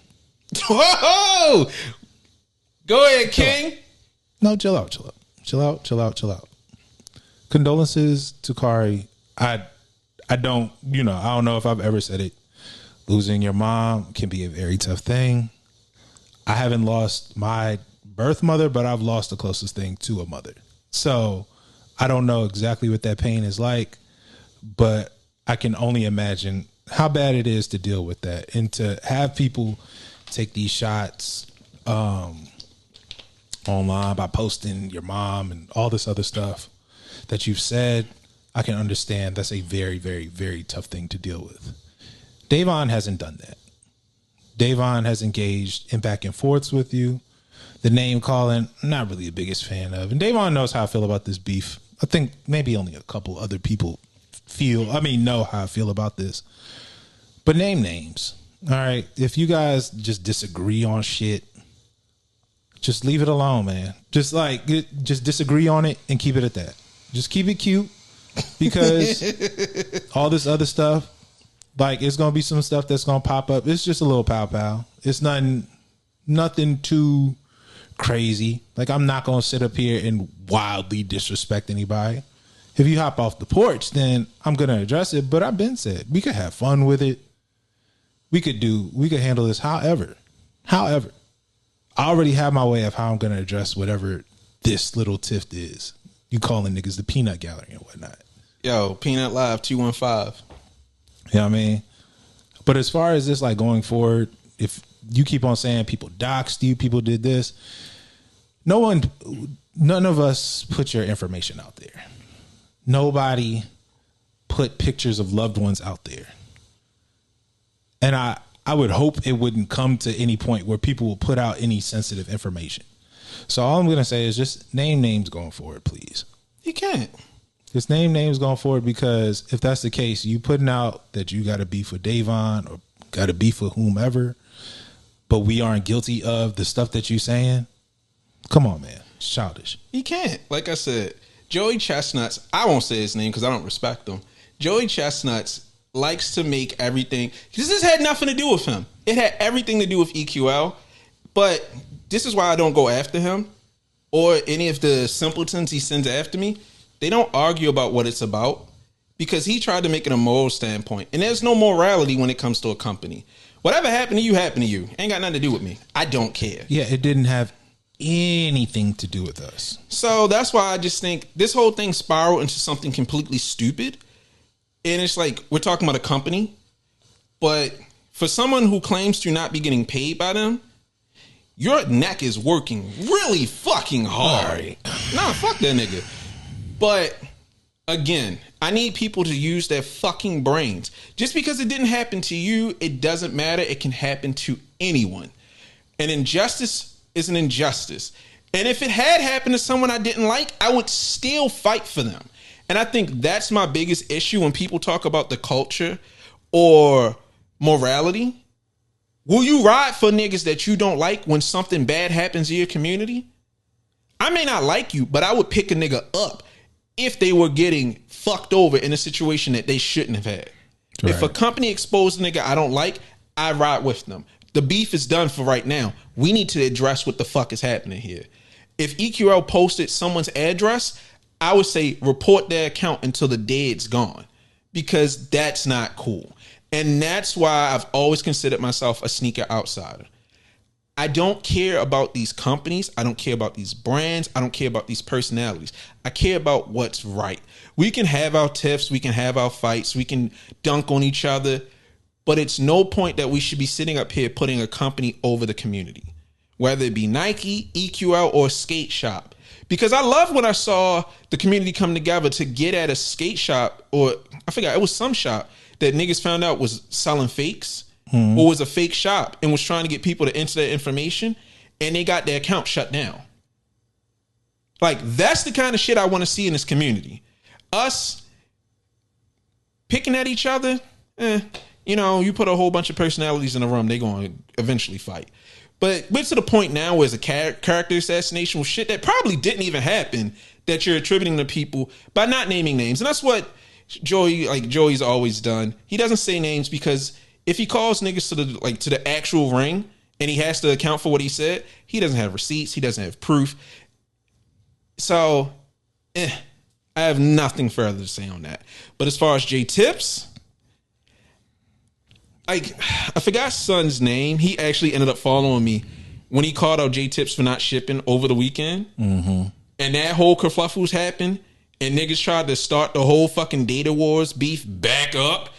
Whoa! Go ahead, King. No, chill out. Condolences to Kari. I don't know if I've ever said it. Losing your mom can be a very tough thing. I haven't lost my birth mother, but I've lost the closest thing to a mother. So I don't know exactly what that pain is like, but I can only imagine how bad it is to deal with that and to have people take these shots online by posting your mom and all this other stuff that you've said. I can understand that's a very, very, very tough thing to deal with. Davon hasn't done that. Davon has engaged in back and forths with you. The name calling, I'm not really the biggest fan of. And Davon knows how I feel about this beef. I think maybe only a couple other people know how I feel about this. But name names. All right. If you guys just disagree on shit, just leave it alone, man. Just disagree on it and keep it at that. Just keep it cute, because all this other stuff, like, it's going to be some stuff that's going to pop up. It's just a little pow. It's nothing too crazy. Like, I'm not going to sit up here and wildly disrespect anybody. If you hop off the porch, then I'm going to address it. But I've been said, we could have fun with it. We could handle this however. I already have my way of how I'm going to address whatever this little tiff is. You calling niggas the peanut gallery and whatnot. Yo, Peanut Live 215. You know what I mean? But as far as this, like, going forward, if you keep on saying people doxed you, people did this, none of us put your information out there. Nobody put pictures of loved ones out there. And I would hope it wouldn't come to any point where people will put out any sensitive information. So all I'm going to say is just name names going forward, please. You can't. Just name names going forward, because if that's the case, you putting out that you got a beef with Davon or got a beef with whomever, but we aren't guilty of the stuff that you saying. Come on, man. It's childish. You can't. Like I said, Joey Chestnuts, I won't say his name because I don't respect him. Joey Chestnuts likes to make everything, because this had nothing to do with him. It had everything to do with EQL, but this is why I don't go after him or any of the simpletons he sends after me. They don't argue about what it's about, because he tried to make it a moral standpoint. And there's no morality when it comes to a company. Whatever happened to you, happened to you. Ain't got nothing to do with me. I don't care. Yeah, it didn't have anything to do with us. So that's why I just think this whole thing spiraled into something completely stupid. And it's like, we're talking about a company, but for someone who claims to not be getting paid by them, your neck is working really fucking hard. Right. Nah, fuck that nigga. But again, I need people to use their fucking brains. Just because it didn't happen to you, it doesn't matter. It can happen to anyone. An injustice is an injustice. And if it had happened to someone I didn't like, I would still fight for them. And I think that's my biggest issue when people talk about the culture or morality. Will you ride for niggas that you don't like when something bad happens in your community? I may not like you, but I would pick a nigga up if they were getting fucked over in a situation that they shouldn't have had. Right. If a company exposed a nigga I don't like, I ride with them. The beef is done for right now. We need to address what the fuck is happening here. If EQL posted someone's address, I would say report their account until the day it's gone, because that's not cool. And that's why I've always considered myself a sneaker outsider. I don't care about these companies. I don't care about these brands. I don't care about these personalities. I care about what's right. We can have our tiffs. We can have our fights. We can dunk on each other. But it's no point that we should be sitting up here putting a company over the community, whether it be Nike, EQL, or skate shop. Because I love when I saw the community come together to get at a skate shop, or I forgot, it was some shop that niggas found out was selling fakes. Or was a fake shop and was trying to get people to enter their information, and they got their account shut down. Like, that's the kind of shit I want to see in this community. Us picking at each other, you put a whole bunch of personalities in a room, they're going to eventually fight. But we're to the point now where it's a character assassination with shit that probably didn't even happen that you're attributing to people by not naming names. And that's what Joey's always done. He doesn't say names because if he calls niggas to the actual ring and he has to account for what he said, he doesn't have receipts. He doesn't have proof. So, I have nothing further to say on that. But as far as J Tips, I forgot son's name. He actually ended up following me when he called out J Tips for not shipping over the weekend, and that whole kerfluffles happened, and niggas tried to start the whole fucking data wars beef back up,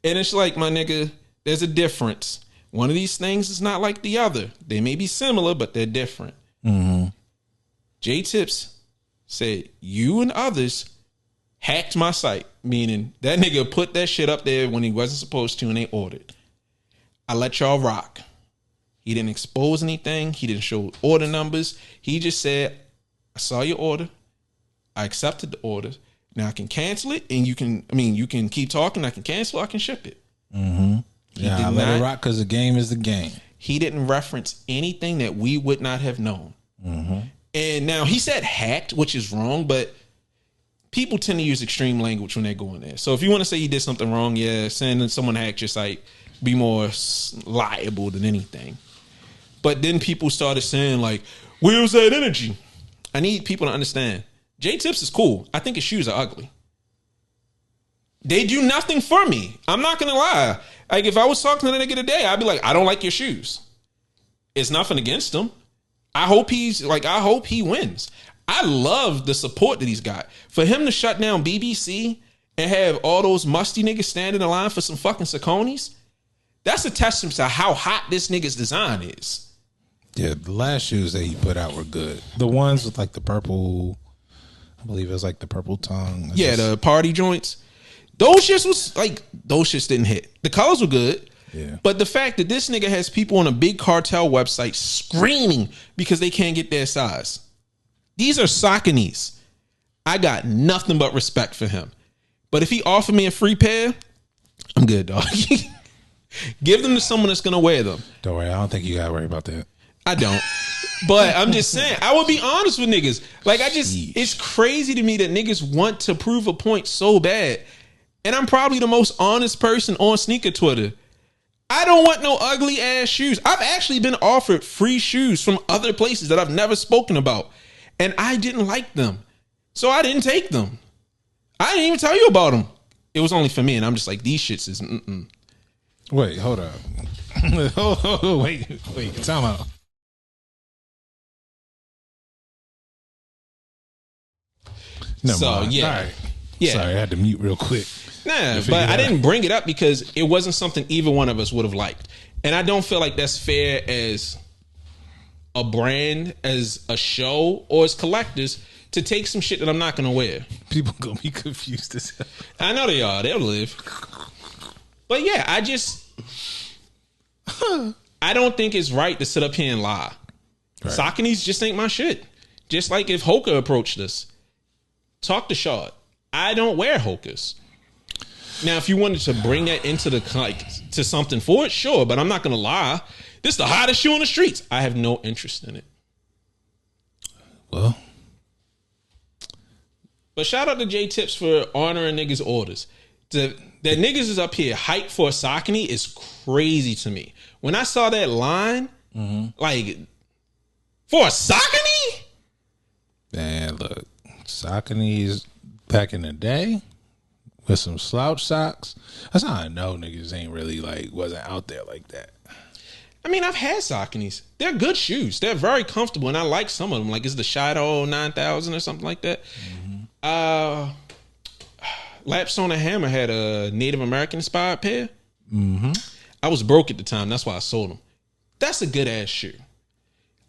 and it's like, my nigga, there's a difference. One of these things is not like the other. They may be similar, but they're different. J Tips said, you and others hacked my site, meaning that nigga put that shit up there when he wasn't supposed to, and they ordered. I let y'all rock. He didn't expose anything. He didn't show order numbers. He just said, I saw your order. I accepted the order. Now I can cancel it, and you can keep talking. I can cancel it. I can ship it. Yeah, I let it rock because the game is the game. He didn't reference anything that we would not have known. And now he said hacked, which is wrong, but people tend to use extreme language when they're going there. So if you want to say he did something wrong, yeah, saying someone hacked your site, be more liable than anything. But then people started saying, like, where's that energy? I need people to understand. J Tips is cool. I think his shoes are ugly. They do nothing for me. I'm not going to lie. Like, if I was talking to the nigga today, I'd be like, I don't like your shoes. It's nothing against him. I hope he wins. I love the support that he's got. For him to shut down BBC and have all those musty niggas standing in line for some fucking Sauconys, that's a testament to how hot this nigga's design is. Yeah, the last shoes that he put out were good. The ones with like the purple, I believe it was like the purple tongue. Yeah, the party joints. Those shits didn't hit. The colors were good. Yeah. But the fact that this nigga has people on a big cartel website screaming because they can't get their size. These are Sauconys. I got nothing but respect for him. But if he offered me a free pair, I'm good, dog. Give them to someone that's going to wear them. Don't worry. I don't think you got to worry about that. I don't. But I'm just saying, I would be honest with niggas. Like, it's crazy to me that niggas want to prove a point so bad. And I'm probably the most honest person on sneaker Twitter. I don't want no ugly ass shoes. I've actually been offered free shoes from other places that I've never spoken about, and I didn't like them. So I didn't take them. I didn't even tell you about them. It was only for me, and I'm just like, these shits is Wait, hold up. Wait, time out. Never mind. Yeah. All right. Yeah. Sorry, I had to mute real quick. Nah, but I didn't bring it up because it wasn't something either one of us would have liked. And I don't feel like that's fair as a brand, as a show, or as collectors to take some shit that I'm not going to wear. People going to be confused as hell. I know they are. They'll live. But yeah, I don't think it's right to sit up here and lie. Right. Sauconys just ain't my shit. Just like if Hoka approached us. Talk to Shard. I don't wear Hokas. Now, if you wanted to bring that into to something for it, sure, but I'm not going to lie. This is the hottest shoe on the streets. I have no interest in it. Well. But shout out to J Tips for honoring niggas' orders. That niggas is up here hyped for a Saucony is crazy to me. When I saw that line, like, for a Saucony? Man, look, Sauconys back in the day with some slouch socks. That's how I know niggas ain't really wasn't out there like that. I mean, I've had Sauconys. They're good shoes. They're very comfortable, and I like some of them. Like, it's the Shadow 9000 or something like that. Lapstone and Hammer had a Native American inspired pair. I was broke at the time. That's why I sold them. That's a good ass shoe.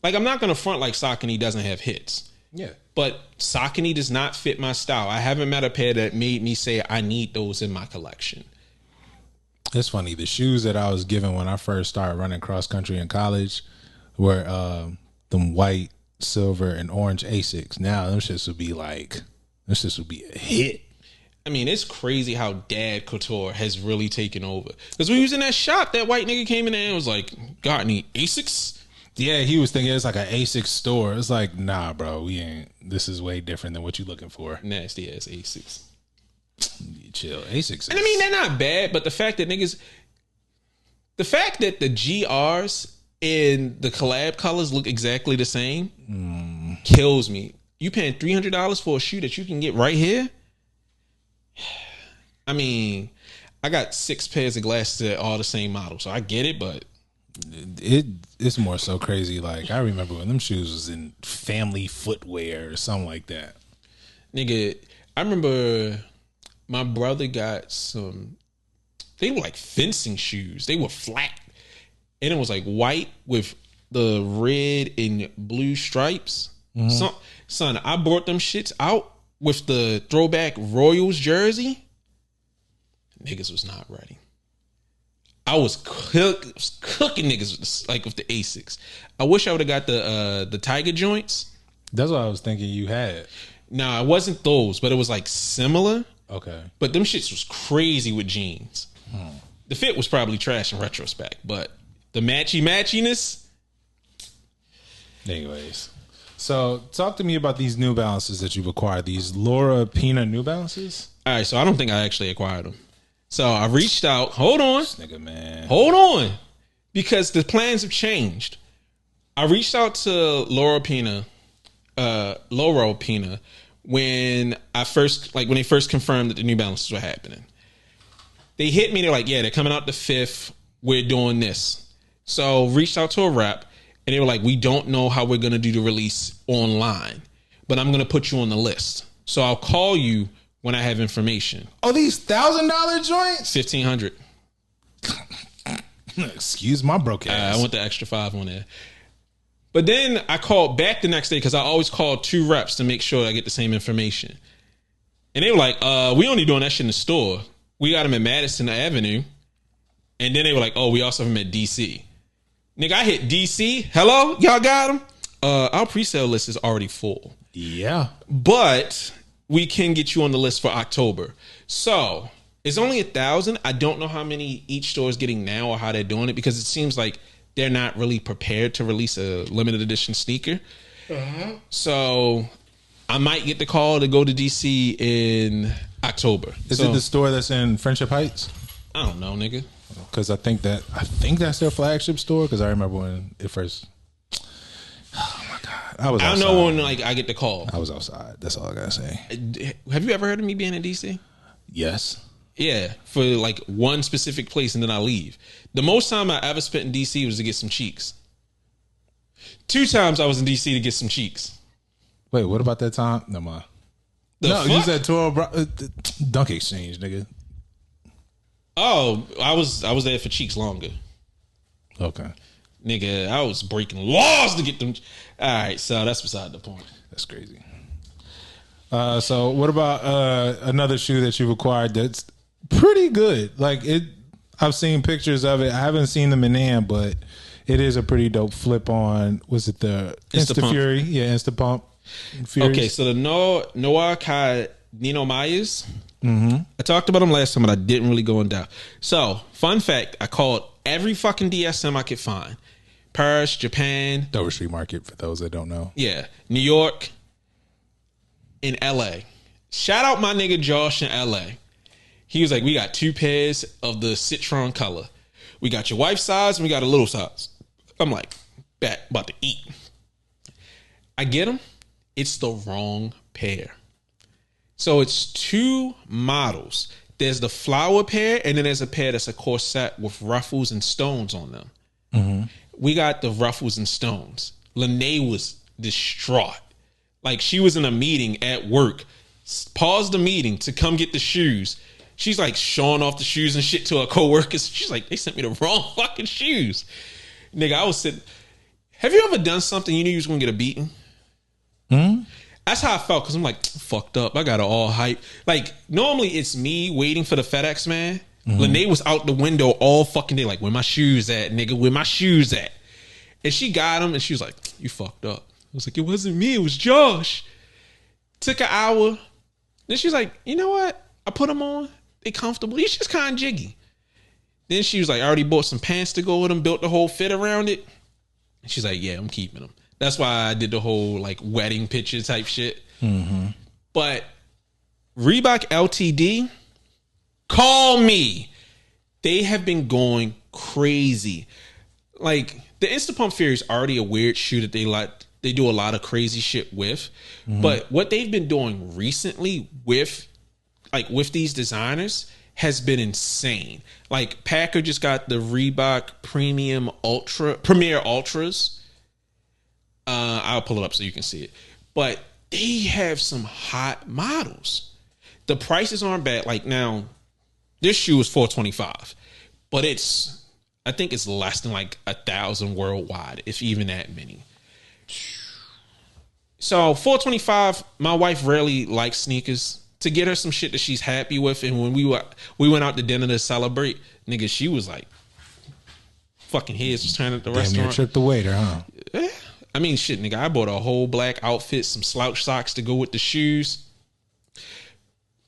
Like, I'm not going to front like Saucony doesn't have hits. Yeah. But Saucony does not fit my style. I haven't met a pair that made me say I need those in my collection. It's funny. The shoes that I was given when I first started running cross country in college were them white, silver, and orange Asics. Now them shits would be a hit. I mean, it's crazy how Dad Couture has really taken over. Because when he was in that shop, that white nigga came in there and was like, got any Asics? Yeah, he was thinking it's like an Asics store. It's like, nah, bro, we ain't. This is way different than what you looking for. Nasty ass Asics. Chill. Asics. And I mean, they're not bad, but the fact that the GRs and the collab colors look exactly the same kills me. You paying $300 for a shoe that you can get right here? I mean, I got 6 pairs of glasses that are all the same model, so I get it, but it's more so crazy. Like I remember when them shoes was in family footwear or something like that. Nigga, I remember my brother got some. They were like fencing shoes. They were flat, and it was like white with the red and blue stripes. Son, I brought them shits out with the throwback Royals jersey. Niggas was not ready. I was cooking niggas with the Asics. I wish I would have got the Tiger joints. That's what I was thinking you had. Nah, it wasn't those, but it was like similar. Okay. But them shits was crazy with jeans. The fit was probably trash in retrospect, but the matchiness. Anyways, so talk to me about these New Balances that you've acquired. These Laura Pina New Balances. All right, so I don't think I actually acquired them. So I reached out. Hold on, This nigga, man. hold on, because the plans have changed. I reached out to Laura Pina when when they first confirmed that the New Balances were happening. They hit me. They're like, yeah, they're coming out the 5th. We're doing this. So reached out to a rep, and they were like, we don't know how we're going to do the release online, but I'm going to put you on the list. So I'll call you when I have information. Oh, these $1,000 joints. 1,500. Excuse my broke ass. I want the extra 5 on there. But then I called back the next day because I always call 2 reps to make sure I get the same information. And they were like, we only doing that shit in the store. We got them at Madison Avenue. And then they were like, oh, we also have them at DC. Nigga, I hit DC. Hello? Y'all got them? Our pre-sale list is already full. Yeah. But we can get you on the list for October. So it's only 1,000. I don't know how many each store is getting now or how they're doing it because it seems like they're not really prepared to release a limited edition sneaker. So I might get the call to go to DC in October. Is it the store that's in Friendship Heights? I don't know, nigga. Because I think that's their flagship store. Because I remember when it first. Oh my god! I don't know when I get the call. I was outside. That's all I gotta say. Have you ever heard of me being in DC? Yes. Yeah, for like one specific place, and then I leave. The most time I ever spent in DC was to get some cheeks. 2 times I was in DC to get some cheeks. Wait, what about that time? No, mind. The No, fuck? you said tour Dunk Exchange, nigga. Oh, I was there for cheeks longer. Okay, Nigga, I was breaking laws to get them. All right, so that's beside the point. that's crazy. So what about another shoe that you've acquired that's pretty good? Like it, I've seen pictures of it. I haven't seen them in hand, but it is a pretty dope flip on. Was it the Instapump. Fury? Yeah, Instapump. Furies. Okay, so the Noir Kei Ninomiya. I talked about them last time, but I didn't really go in depth. So, fun fact, I called every fucking DSM I could find. Paris, Japan. Dover Street Market, for those that don't know. Yeah. New York. In LA. Shout out my nigga Josh in LA. He was like, we got 2 pairs of the citron color. We got your wife's size and we got a little size. I'm like, bet, about to eat. I get them. It's the wrong pair. So it's 2 models. There's the flower pair, and then there's a pair that's a corset with ruffles and stones on them. We got the ruffles and stones. Lene was distraught. Like, she was in a meeting at work, paused the meeting to come get the shoes. She's like showing off the shoes and shit to her coworkers. She's like, they sent me the wrong fucking shoes. Nigga, I was sitting. Have you ever done something you knew you was going to get a beating? That's how I felt, because I'm like, fucked up. I got it all hype. Like, normally it's me waiting for the FedEx man. Lene was out the window all fucking day, like, where my shoes at, nigga? Where my shoes at? And she got them, and she was like, you fucked up. I was like, it wasn't me, it was Josh. Took an hour. Then she's like, you know what? I put them on. They comfortable. He's just kind of jiggy. Then she was like, I already bought some pants to go with them, built the whole fit around it. And she's like, yeah, I'm keeping them. That's why I did the whole like wedding picture type shit. But Reebok Ltd, call me. They have been going crazy. Like, the Instapump Fury is already a weird shoe that they do a lot of crazy shit with. But what they've been doing recently with these designers has been insane. Like Packer just got the Reebok Premier Ultras. I'll pull it up so you can see it. But they have some hot models. The prices aren't bad. Like now, this shoe is $425, but I think it's less than like 1,000 worldwide, if even that many. So $425. My wife rarely likes sneakers. To get her some shit that she's happy with, and when we went out to dinner to celebrate, nigga, she was like, fucking heads was turning at the restaurant. Damn, you tripped the waiter, huh? Yeah. I mean, shit, nigga, I bought a whole black outfit, some slouch socks to go with the shoes.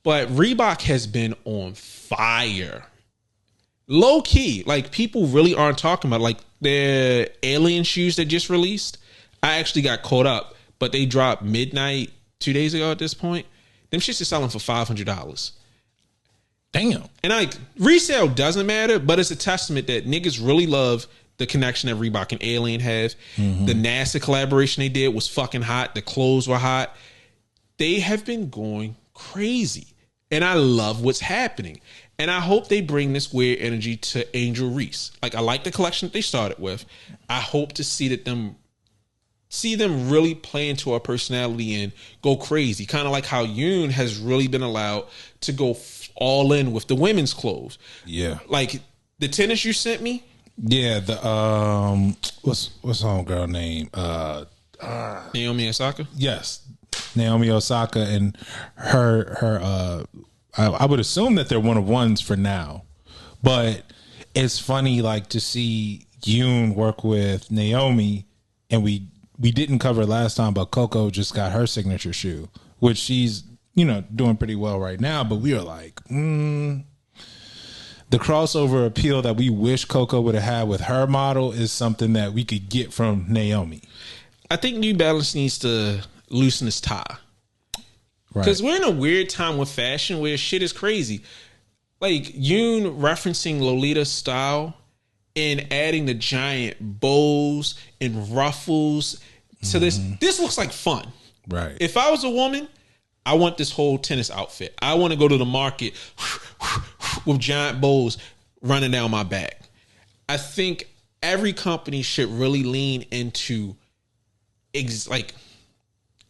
But Reebok has been on fire. Low key, like people really aren't talking about like their alien shoes that just released. I actually got caught up, but they dropped midnight 2 days ago at this point. Them shits are selling for $500. Damn. And like resale doesn't matter, but it's a testament that niggas really love the connection that Reebok and Alien have. Mm-hmm. The NASA collaboration they did was fucking hot. The clothes were hot. They have been going crazy. And I love what's happening. And I hope they bring this weird energy to Angel Reese. Like I like the collection that they started with. I hope to see them really play into our personality and go crazy. Kind of like how Yoon has really been allowed to go all in with the women's clothes. Yeah. Like the tennis you sent me. Yeah. The, what's homegirl name? Naomi Osaka? Yes. Naomi Osaka and her, I would assume that they're one of ones for now, but it's funny like to see Yoon work with Naomi, and we didn't cover last time, but Coco just got her signature shoe, which she's, doing pretty well right now. But we are like, the crossover appeal that we wish Coco would have had with her model is something that we could get from Naomi. I think New Balance needs to loosen its tie. Because we're in a weird time with fashion where shit is crazy. Like Yoon referencing Lolita's style and adding the giant bows and ruffles to this. This looks like fun. Right. If I was a woman, I want this whole tennis outfit. I want to go to the market with giant bows running down my back. I think every company should really lean into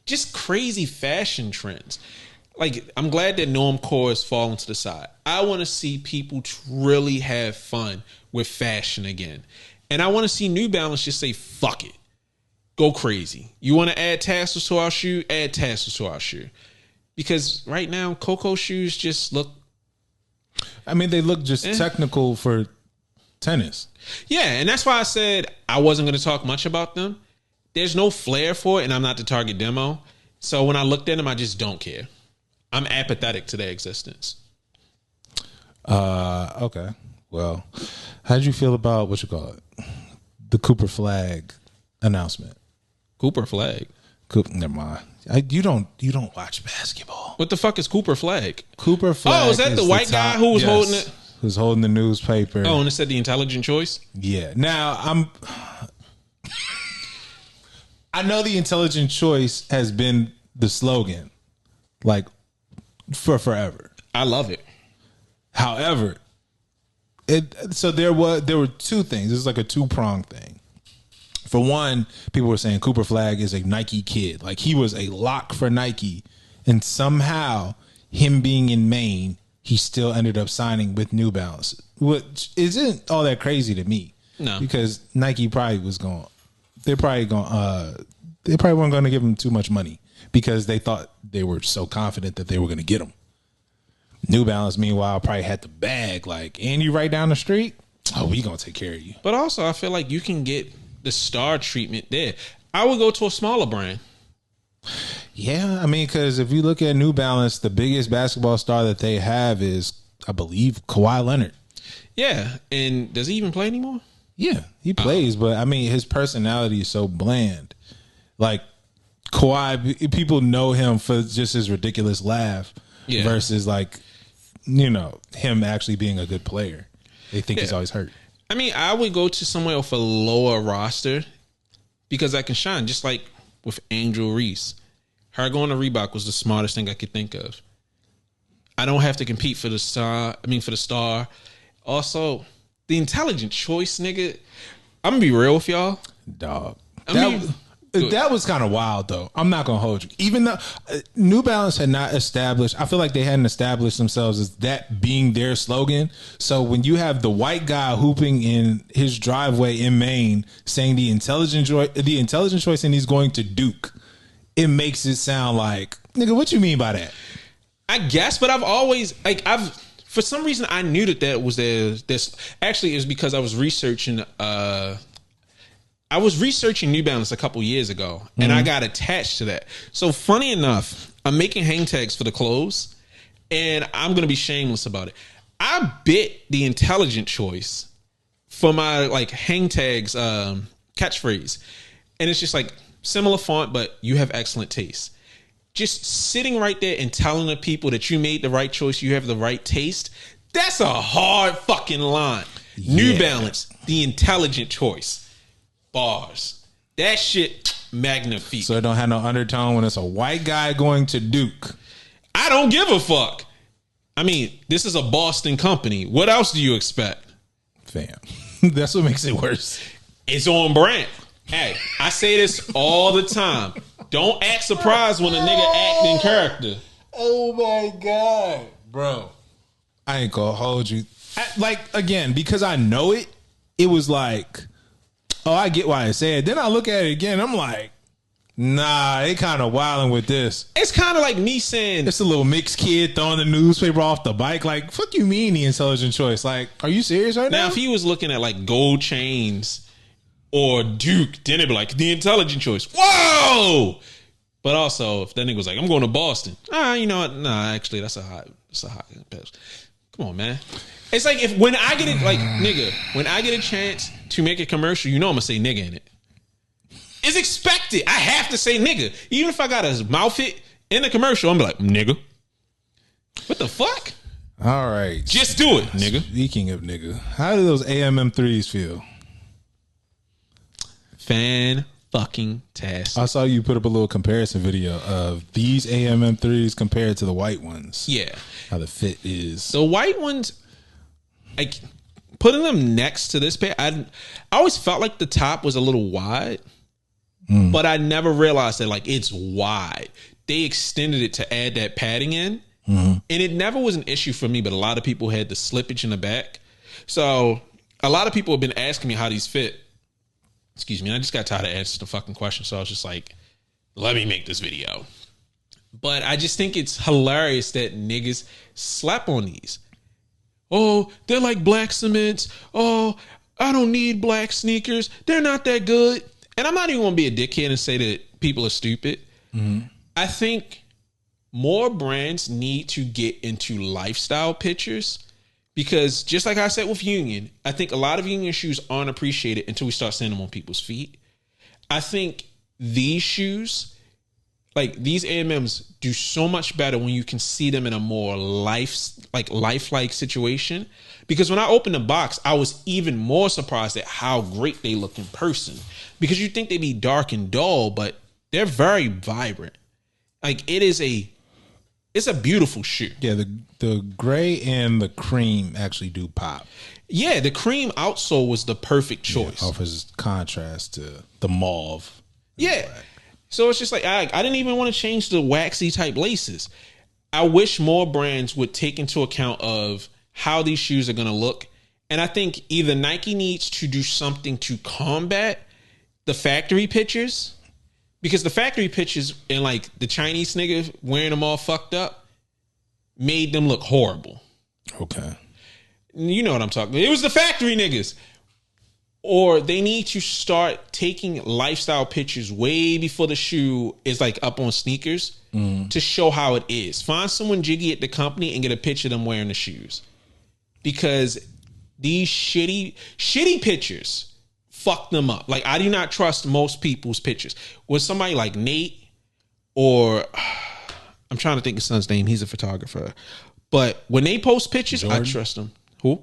just crazy fashion trends. Like, I'm glad that Normcore is falling to the side. I want to see people really have fun with fashion again. And I want to see New Balance just say, fuck it. Go crazy. You want to add tassels to our shoe? Add tassels to our shoe. Because right now, Coco shoes just look... I mean, they look just technical for tennis. Yeah, and that's why I said I wasn't going to talk much about them. There's no flair for it, and I'm not the target demo. So when I looked at them, I just don't care. I'm apathetic to their existence. Okay. Well, how'd you feel about the Cooper Flag announcement? Cooper Flag? Never mind. You don't watch basketball. What the fuck is Cooper Flag? Cooper Flag. Oh, is that the white guy who was holding it? Who's holding the newspaper? Oh, and it said the intelligent choice? Yeah. Now I know the intelligent choice has been the slogan, like, for forever. I love it. However, there were two things. This is like a two-pronged thing. For one, people were saying Cooper Flag is a Nike kid. Like, he was a lock for Nike, and somehow him being in Maine, he still ended up signing with New Balance, which isn't all that crazy to me. No, because Nike probably was going. They probably weren't going to give him too much money because they thought they were so confident that they were going to get him. New Balance, meanwhile, probably had the bag. Like, and you right down the street. Oh, we gonna take care of you. But also, I feel like you can get the star treatment there. I would go to a smaller brand. Yeah, I mean, because if you look at New Balance, the biggest basketball star that they have is, I believe, Kawhi Leonard. Yeah, and does he even play anymore? Yeah, he plays, but I mean, his personality is so bland. Like, Kawhi, people know him for just his ridiculous laugh versus, like, him actually being a good player. They think he's always hurt. I mean, I would go to somewhere with a lower roster because I can shine, just like with Angel Reese. Her going to Reebok was the smartest thing I could think of. I don't have to compete for the star. For the star. Also, the intelligent choice, nigga. I'm gonna be real with y'all, dog. That was kind of wild, though. I'm not gonna hold you. Even though New Balance had not established, I feel like they hadn't established themselves as that being their slogan. So when you have the white guy hooping in his driveway in Maine saying the intelligent choice, and he's going to Duke, it makes it sound like, nigga, what you mean by that? I guess, but I've always for some reason I knew that was this. Actually, it was because I was researching. I was researching New Balance a couple years ago, and I got attached to that. So funny enough, I'm making hang tags for the clothes, and I'm going to be shameless about it. I bit the intelligent choice for my like hang tags catchphrase, and it's just like similar font, but you have excellent taste. Just sitting right there and telling the people that you made the right choice, you have the right taste. That's a hard fucking line. Yeah. New Balance, the intelligent choice. Bars. That shit magnifique. So it don't have no undertone when it's a white guy going to Duke. I don't give a fuck. I mean, this is a Boston company. What else do you expect? Fam. That's what makes it worse. It's on brand. Hey, I say this all the time. Don't act surprised when a nigga act in character. Oh my God. Bro. I ain't gonna hold you. Again, because I know it, it was like, oh, I get why I said. Then I look at it again. I'm like, nah, they kind of wilding with this. It's kind of like me saying, it's a little mixed kid throwing the newspaper off the bike. Like, fuck you mean the intelligent choice? Like, are you serious right now? Now, if he was looking at like gold chains or Duke, then it'd be like the intelligent choice. Whoa! But also, if that nigga was like, I'm going to Boston. You know what? Nah, actually, that's a hot pass. Come on, man. It's like when I get it, like, nigga, when I get a chance to make a commercial, you know I'm gonna say nigga in it. It's expected. I have to say nigga. Even if I got a mouth it in the commercial, I'm like, nigga. What the fuck? All right. Just do it, nigga. Speaking of nigga, how do those AMM3s feel? Fan-fucking-tastic. I saw you put up a little comparison video of these AMM3s compared to the white ones. Yeah. How the fit is. The white ones, like, putting them next to this pair, I always felt like the top was a little wide, but I never realized that, like, it's wide. They extended it to add that padding in, and it never was an issue for me, but a lot of people had the slippage in the back. So a lot of people have been asking me how these fit. Excuse me. I just got tired of answering the fucking question, so I was just like, let me make this video. But I just think it's hilarious that niggas slap on these. Oh, they're like black cements. Oh, I don't need black sneakers. They're not that good. And I'm not even going to be a dickhead and say that people are stupid. I think more brands need to get into lifestyle pictures because just like I said with Union, I think a lot of Union shoes aren't appreciated until we start seeing them on people's feet. I think these shoes, like these AMMs, do so much better when you can see them in a more lifelike situation. Because when I opened the box, I was even more surprised at how great they look in person. Because you think they'd be dark and dull, but they're very vibrant. Like it's a beautiful shoe. Yeah, the gray and the cream actually do pop. Yeah, the cream outsole was the perfect choice. Yeah, offers contrast to the mauve. Yeah. So it's just like, I didn't even want to change the waxy type laces. I wish more brands would take into account of how these shoes are going to look. And I think either Nike needs to do something to combat the factory pictures, because the factory pictures and like the Chinese nigga wearing them all fucked up made them look horrible. Okay. You know what I'm talking about. It was the factory niggas. Or they need to start taking lifestyle pictures way before the shoe is like up on sneakers to show how it is. Find someone jiggy at the company and get a picture of them wearing the shoes. Because these shitty pictures fuck them up. Like, I do not trust most people's pictures. With somebody like Nate or I'm trying to think of his son's name. He's a photographer. But when they post pictures, Jordan? I trust them. Who?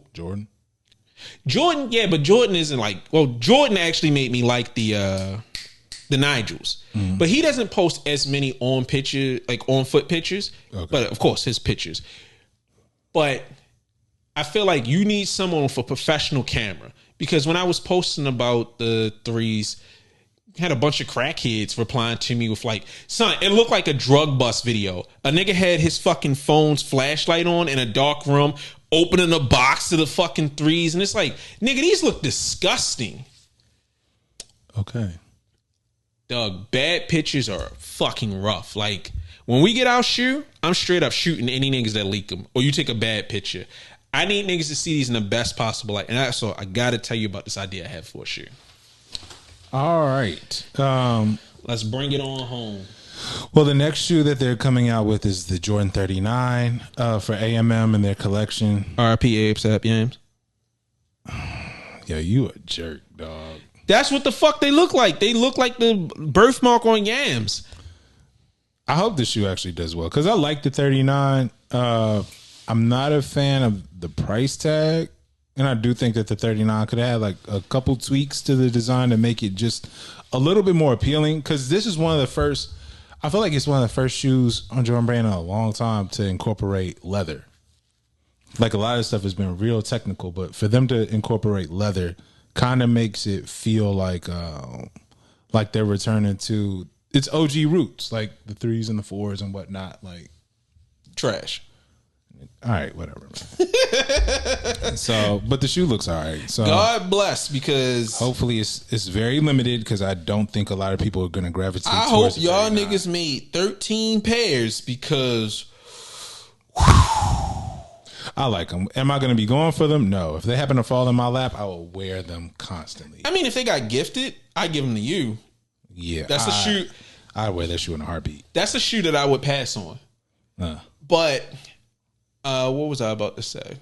Jordan, yeah, but Jordan isn't like, well, Jordan actually made me like the Nigels. But he doesn't post as many on foot pictures. Okay. But of course his pictures. But I feel like you need someone with a professional camera, because when I was posting about the threes, had a bunch of crackheads replying to me with like, son, it looked like a drug bust video. A nigga had his fucking phone's flashlight on in a dark room, opening a box to the fucking threes. And it's like, nigga, these look disgusting. Okay. Doug, bad pictures are fucking rough. Like, when we get our shoe, I'm straight up shooting any niggas that leak them. Or you take a bad picture. I need niggas to see these in the best possible light. And that's all. I got to tell you about this idea I have for a shoe. All right. Let's bring it on home. Well, the next shoe that they're coming out with is the Jordan 39 for AMM in their collection. RIP Abe Sap Yams. Yo, you a jerk, dog. That's what the fuck they look like. They look like the birthmark on yams. I hope the shoe actually does well, because I like the 39. I'm not a fan of the price tag. And I do think that the 39 could have like a couple tweaks to the design to make it just a little bit more appealing. Because this is one of the first, I feel like it's one of the first shoes on Jordan Brand in a long time to incorporate leather. Like, a lot of stuff has been real technical, but for them to incorporate leather kind of makes it feel like they're returning to its OG roots, like the 3s and the 4s and whatnot. Like, Trash. all right, whatever, man. So, but the shoe looks all right. So God bless, because hopefully it's very limited, because I don't think a lot of people are going to gravitate. I hope y'all niggas made 13 pairs, because I like them. Am I going to be going for them? No. If they happen to fall in my lap, I will wear them constantly. I mean, if they got gifted, I give them to you. Yeah, That's a shoe. I'd wear that shoe in a heartbeat. That's a shoe that I would pass on. But what was I about to say?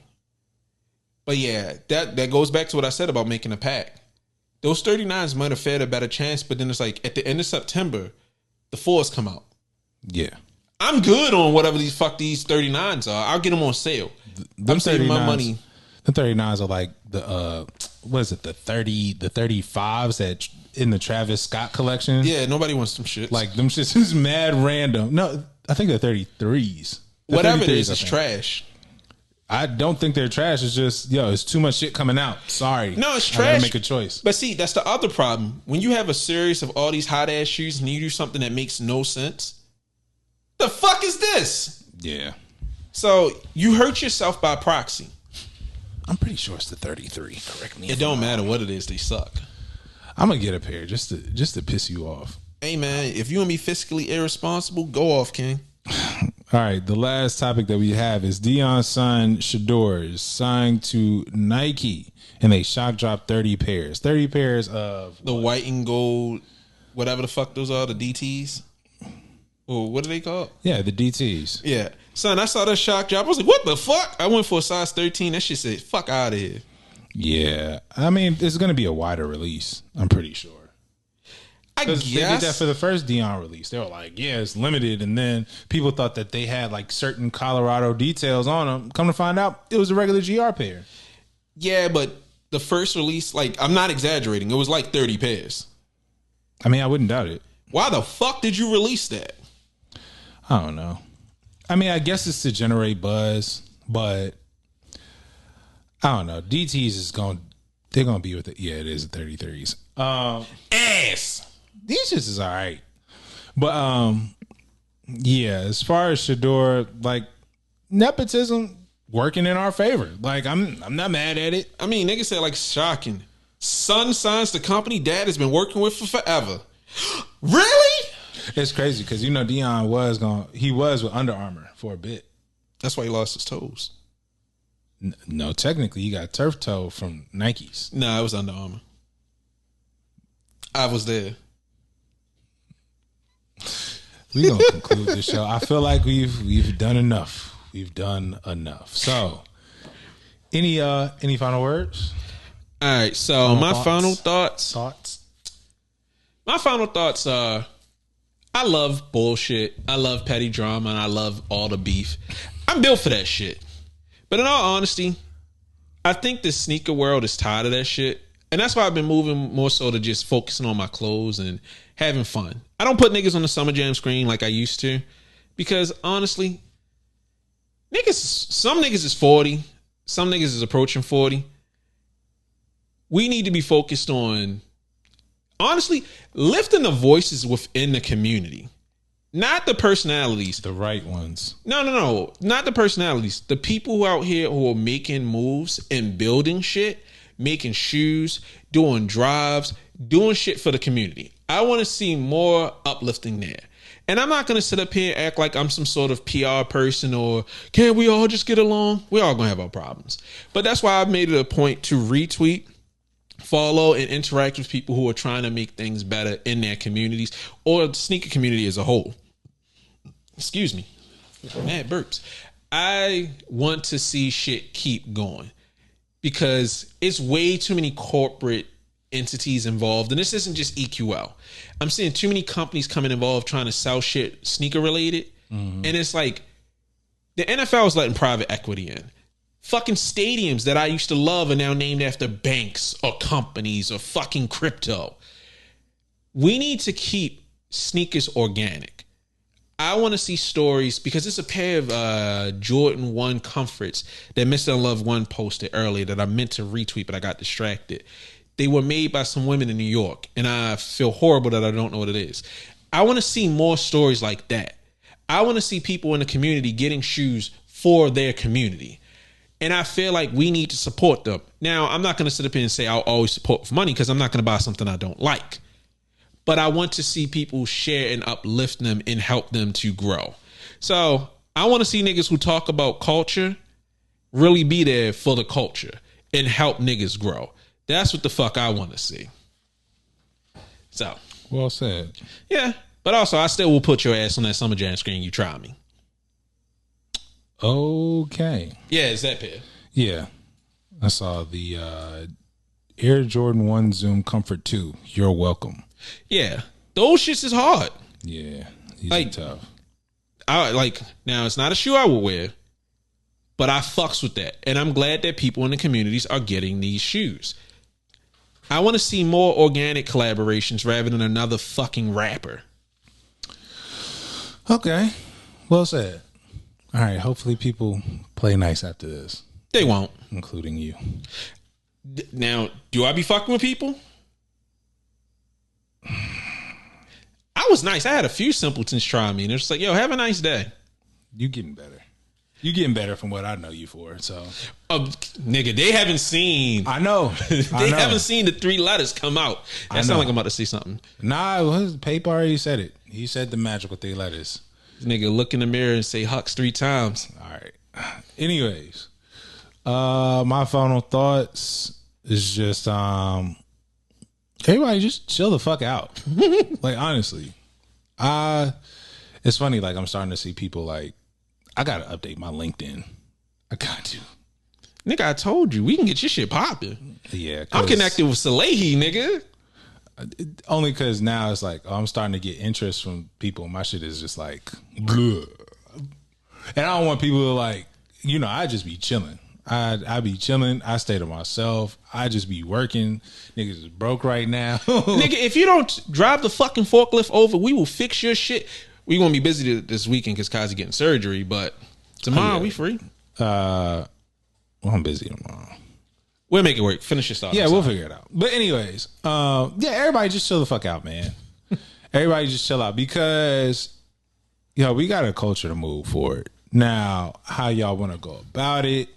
But yeah, that goes back to what I said about making a pack. Those 39s might have fared a better chance, but then it's like at the end of September, the 4s come out. Yeah. I'm good on whatever these 39s are. I'll get them on sale. I'm saving my money. The 39s are like the what is it? The 35s that in the Travis Scott collection. Yeah, nobody wants them shits. Like, them shits is mad random. No, I think they're 33s. Whatever it is, it's trash. I don't think they're trash. It's just, it's too much shit coming out. Sorry. No, it's I trash. gotta make a choice. But see, that's the other problem. When you have a series of all these hot ass shoes and you do something that makes no sense, the fuck is this? Yeah. So you hurt yourself by proxy. I'm pretty sure it's the 33. Correct me. It don't matter what it is, they suck. I'm gonna get a pair just to piss you off. Hey man, if you want to be fiscally irresponsible, go off, King. All right, the last topic that we have is Deion's son Shador is signed to Nike, and they shock dropped 30 pairs. 30 pairs of the white and gold, whatever the fuck those are, the DTs. Oh, what are they called? Yeah, the DTs. Yeah. Son, I saw that shock drop. I was like, what the fuck? I went for a size 13. That shit said, fuck out of here. Yeah. I mean, it's going to be a wider release, I'm pretty sure. I guess. They did that for the first Deion release. They were like, yeah, it's limited. And then people thought that they had like certain Colorado details on them. Come to find out, it was a regular GR pair. Yeah, but the first release, like, I'm not exaggerating. It was like 30 pairs. I mean, I wouldn't doubt it. Why the fuck did you release that? I don't know. I mean, I guess it's to generate buzz, but I don't know. DTs they're going to be with it. Yeah, it is the 33s. Ass. These just is all right. But yeah, as far as Shador, like, nepotism working in our favor. Like, I'm not mad at it. I mean, niggas said like shocking. Son signs the company dad has been working with for forever. Really? It's crazy because Deion was with Under Armour for a bit. That's why he lost his toes. No, technically he got turf toe from Nikes. Nah, it was Under Armour. I was there. We're gonna conclude this show. I feel like we've done enough. We've done enough. So, any final words? All right. So my final thoughts. My final thoughts are: I love bullshit. I love petty drama, and I love all the beef. I'm built for that shit. But in all honesty, I think the sneaker world is tired of that shit. And that's why I've been moving more so to just focusing on my clothes and having fun. I don't put niggas on the Summer Jam screen like I used to. Because honestly, some niggas is 40, some niggas is approaching 40. We need to be focused on, honestly, lifting the voices within the community. Not the personalities. The right ones. No. Not the personalities. The people who out here who are making moves and building shit, making shoes, doing drives, doing shit for the community. I want to see more uplifting there. And I'm not going to sit up here and act like I'm some sort of PR person or can't we all just get along? We all going to have our problems. But that's why I've made it a point to retweet, follow, and interact with people who are trying to make things better in their communities or the sneaker community as a whole. Excuse me. Mad burps. I want to see shit keep going because it's way too many corporate entities involved. And this isn't just EQL. I'm seeing too many companies coming involved trying to sell shit sneaker related. And it's like the NFL is letting private equity in. Fucking stadiums that I used to love are now named after banks or companies or fucking crypto. We need to keep sneakers organic. I want to see stories because it's a pair of Jordan 1 Comforts that Mr. Love 1 posted earlier that I meant to retweet, but I got distracted. They were made by some women in New York, and I feel horrible that I don't know what it is. I want to see more stories like that. I want to see people in the community getting shoes for their community. And I feel like we need to support them. Now, I'm not going to sit up here and say I'll always support with money because I'm not going to buy something I don't like. But I want to see people share and uplift them and help them to grow. So I want to see niggas who talk about culture really be there for the culture and help niggas grow. That's what the fuck I want to see. So. Well said. Yeah. But also, I still will put your ass on that Summer Jam screen. You try me. Okay. Yeah, is that pair? Yeah. I saw the Air Jordan 1 Zoom Comfort 2. You're welcome. Yeah. Those shits is hard. Yeah. These Like, are tough. Now it's not a shoe I would wear, but I fucks with that. And I'm glad that people in the communities are getting these shoes. I want to see more organic collaborations rather than another fucking rapper. Okay. Well said. All right. Hopefully people play nice after this. They won't. Including you. Now, do I be fucking with people? I was nice. I had a few simpletons try me, and they're just like, yo, have a nice day. You getting better. You getting better from what I know you for. So, nigga, they haven't seen. I know. They haven't seen the 3 letters come out. That sounds like I'm about to say something. Nah, his paper already said it. He said the magical 3 letters. This nigga look in the mirror and say Hux 3 times. All right. Anyways, my final thoughts is just everybody just chill the fuck out. Like, honestly. It's funny, like, I'm starting to see people like, I gotta update my LinkedIn. I got to. Nigga, I told you, we can get your shit popping. Yeah. I'm connected with Salehi, nigga. Only because now it's like, I'm starting to get interest from people. My shit is just like, bleh. And I don't want people to like, I just be chilling. I be chilling. I stay to myself. I just be working. Niggas is broke right now. Nigga, if you don't drive the fucking forklift over, we will fix your shit. We gonna be busy this weekend because Kazi getting surgery, but tomorrow we free. Well, I'm busy tomorrow. We'll make it work. Finish your stuff. Yeah, we'll figure it out. But anyways, everybody just chill the fuck out, man. Everybody just chill out because, we got a culture to move forward. Now, how y'all want to go about it,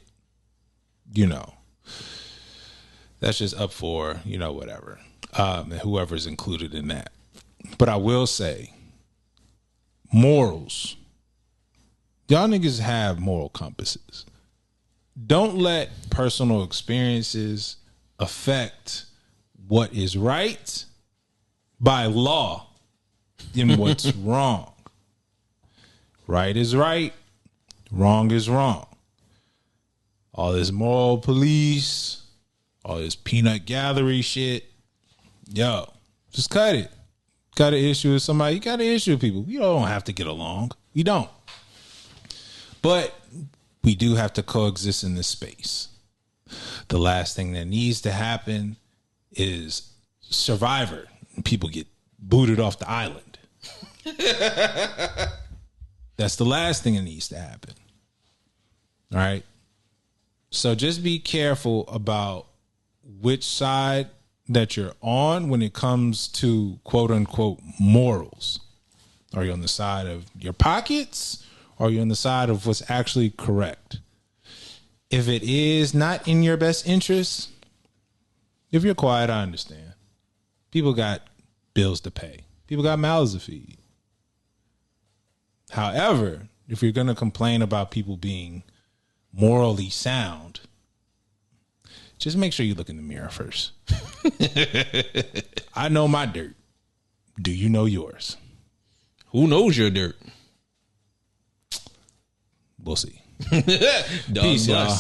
that's just up for, whatever, and whoever's included in that. But I will say, morals. Y'all niggas have moral compasses. Don't let personal experiences affect what is right by law and what's wrong. Right is right. Wrong is wrong. All this moral police, all this peanut gallery shit. Yo, just cut it. Got an issue with somebody, you got an issue with people. We don't have to get along. We don't. But we do have to coexist in this space. The last thing that needs to happen is Survivor. People get booted off the island. That's the last thing that needs to happen. All right. So just be careful about which side that you're on when it comes to quote unquote morals. Are you on the side of your pockets? Or are you on the side of what's actually correct? If it is not in your best interest, if you're quiet, I understand. People got bills to pay. People got mouths to feed. However, if you're going to complain about people being morally sound, just make sure you look in the mirror first. I know my dirt. Do you know yours? Who knows your dirt? We'll see. Peace, y'all.